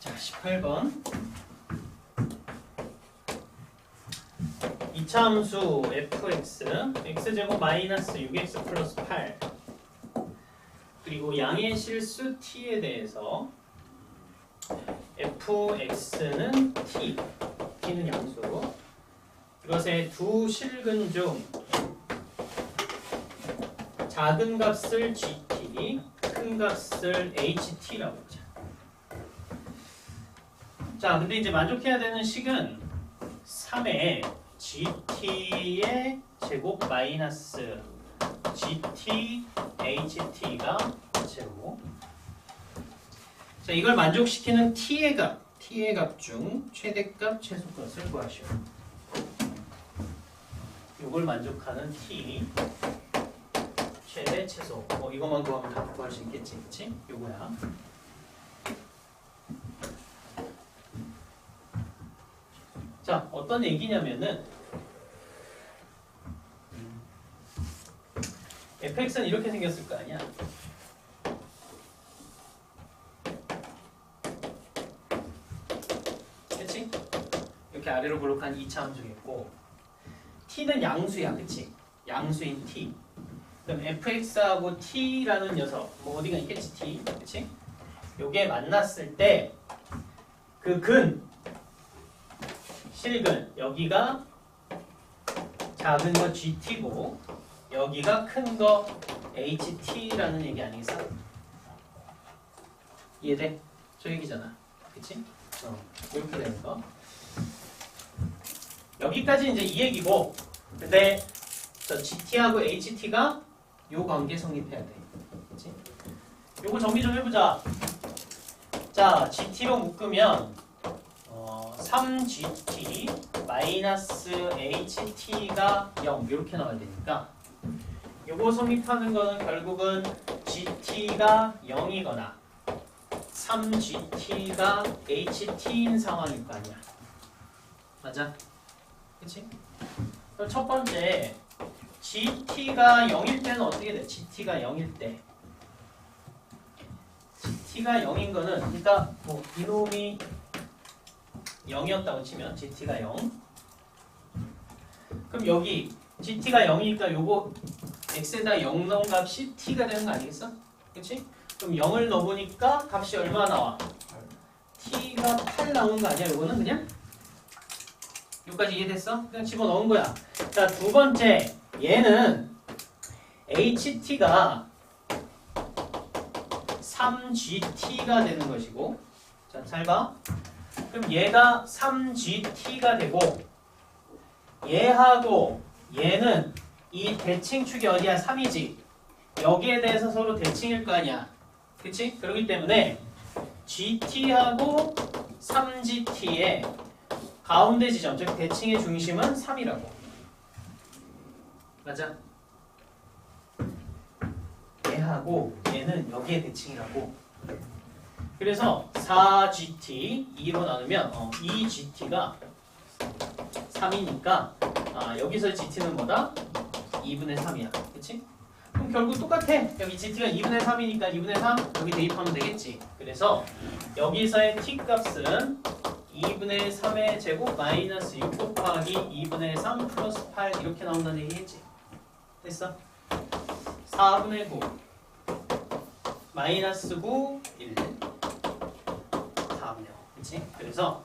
자, 18번. 이차함수 fx, x제곱 마이너스 6x 플러스 8 그리고 양의 실수 t에 대해서 fx는 t, t는 양수로 이것의 두 실근 중 작은 값을 gt, 큰 값을 ht라고 하자. 자, 근데 이제 만족해야 되는 식은 3의 gt의 제곱 마이너스 gt ht가 제곱. 자, 이걸 만족시키는 t의 값 중 최대값 최소값을 구하시오. 이걸 만족하는 t 최대 최소. 이것만 구하면 다 구할 수 있겠지, 그렇지? 요거야. 자, 어떤 얘기냐면은 fx는 이렇게 생겼을 거 아니야. 그치? 이렇게 아래로 블록한 2차 함수겠고 t는 양수야, 그치? 양수인 t. 그럼 fx하고 t라는 녀석, 어디가 있겠지, t, 그치? 요게 만났을 때 그 실근, 여기가 작은 거 gt고 여기가 큰 거 ht라는 얘기 아니겠어? 이해돼? 저 얘기잖아. 그치? 이렇게 되는 거. 여기까지 이제 이 얘기고, 근데 저 gt하고 ht가 요 관계 성립해야 돼. 그치? 요거 정리 좀 해보자. 자, GT로 묶으면 3GT 마이너스 HT가 0 이렇게 나와야 되니까 요거 성립하는 거는 결국은 GT가 0이거나 3GT가 HT인 상황일 거 아니야. 맞아? 그치? 그럼 첫 번째 GT가 0일 때는 어떻게 돼? GT가 0일 때 GT가 0인 거는 그러니까 뭐 이놈이 0이었다고 치면 GT가 0 그럼 여기 GT가 0이니까 요거 X에다 0 넣은 값이 T가 되는 거 아니겠어? 그치? 그럼 0을 넣어보니까 값이 얼마 나와? T가 8 나오는 거 아니야? 요거는 그냥? 여기까지 이해됐어? 그냥 집어넣은 거야. 자, 두 번째 얘는 HT가 3GT가 되는 것이고 자, 잘 봐. 그럼 얘가 3GT가 되고 얘하고 얘는 이 대칭축이 어디야? 3이지. 여기에 대해서 서로 대칭일 거 아니야. 그치? 그렇기 때문에 GT하고 3GT의 가운데 지점, 즉 대칭의 중심은 3이라고. 맞아? 얘하고 얘는 여기에 대칭이라고. 그래서 4GT 2로 나누면 2GT가 3이니까 여기서 GT는 뭐다? 2분의 3이야. 그치? 그럼 결국 똑같아. 여기 GT가 2분의 3이니까 2분의 3 여기 대입하면 되겠지. 그래서 여기서의 T 값은 2분의 3의 제곱 마이너스 6 곱하기 2분의 3 플러스 8 이렇게 나온다는 얘기겠지. 됐어? 4분의 9 마이너스 9 1 4분의 5 그치? 그래서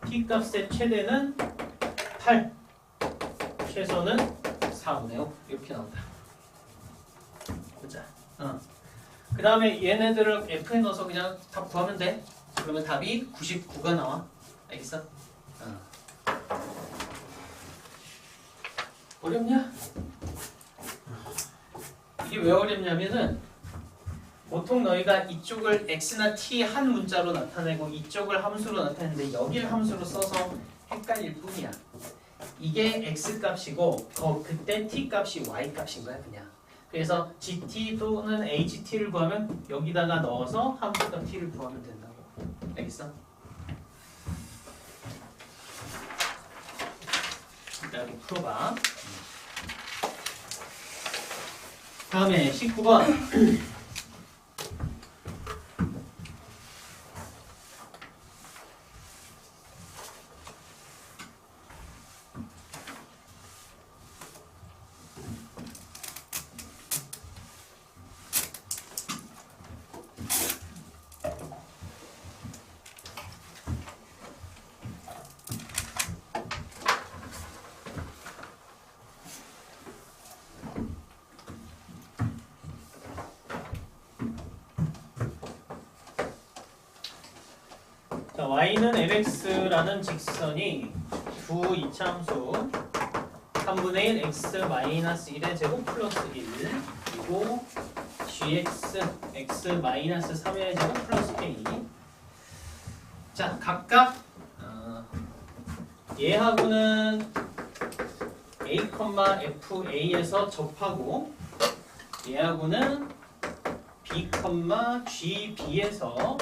T 값의 최대는 8 최소는 4분의 5 이렇게 나온다. 보자. 그 다음에 얘네들을 F에 넣어서 그냥 답 구하면 돼. 그러면 답이 99가 나와. 알겠어? 어렵냐? 이게 왜 어렵냐면은 보통 너희가 이쪽을 x나 t 한 문자로 나타내고 이쪽을 함수로 나타내는데 여기를 함수로 써서 헷갈릴 뿐이야. 이게 x 값이고 그때 t 값이 y 값인 거야 그냥. 그래서 gt 또는 ht를 구하면 여기다가 넣어서 함수값 t를 구하면 된다고. 알겠어? 일단 이렇게 풀어봐. 다음에 19번. 자, y는 mx라는 직선이 두 이차함수 3분의 1 x 마이너스 1의 제곱 플러스 1 그리고 gx x 마이너스 3의 제곱 플러스 k. 자, 각각 얘하고는 a, fa에서 접하고 얘하고는 b, gb에서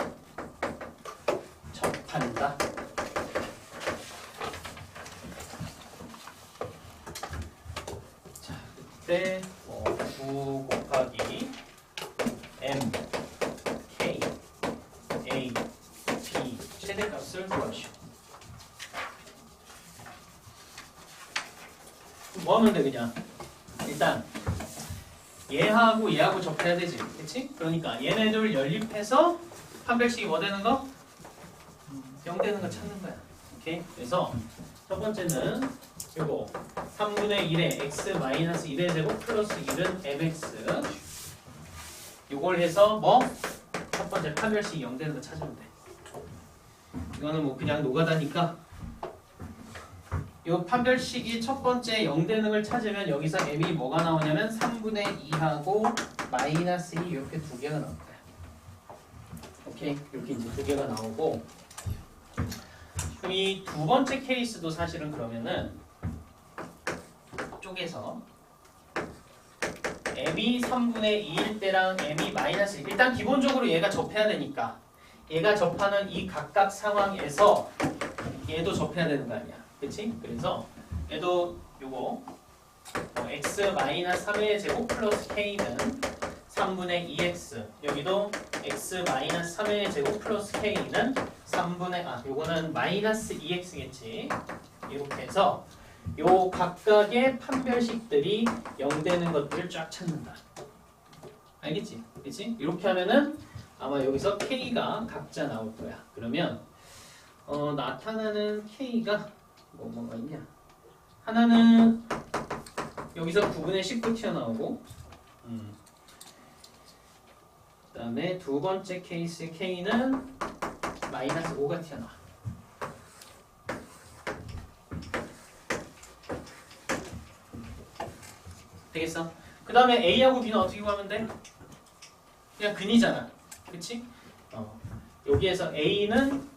접한다. 자, 그때 9 곱하기 m, k, a, b 최대값을 구하시오. 뭐 하면 돼 그냥? 일단 얘하고 얘하고 접해야 되지. 그치? 그러니까 얘네들 연립해서 판별식이 뭐 되는 거? 0 되는 거 찾는 거야. 오케이? 그래서 첫 번째는 요거 3분의 1의 x 마이너스 1의 제곱 플러스 1은 mx 요걸 해서 뭐? 첫 번째 판별식이 0 되는 거 찾으면 돼. 이거는 뭐 그냥 노가다니까 요 판별식이 첫 번째 0 되는 걸 찾으면 여기서 m이 뭐가 나오냐면 3분의 2하고 마이너스 2 이렇게 두 개가 나올 거야. 오케이? 이렇게 이제 두 개가 나오고 그럼 이 두 번째 케이스도 사실은 그러면은 쪼개서 m이 3분의 2일 때랑 m이 마이너스 1 일단 기본적으로 얘가 접해야 되니까 얘가 접하는 이 각각 상황에서 얘도 접해야 되는 거 아니야. 그치? 그래서 얘도 요거 x-3의 제곱 플러스 k는 3분의 2x 여기도 x-3의 제곱 플러스 k는 3분의 요거는 마이너스 2x겠지. 이렇게 해서 요 각각의 판별식들이 0 되는 것들을 쫙 찾는다. 알겠지? 그치? 이렇게 하면은 아마 여기서 k가 각자 나올 거야. 그러면 나타나는 k가 뭐가 있냐? 하나는 여기서 9분의 19 튀어나오고 그 다음에 두 번째 케이스 k는 마이너스 5가 튀어나와. 되겠어? 그 다음에 A하고 B는 어떻게 구하면 돼? 그냥 근이잖아. 그치? 여기에서 A는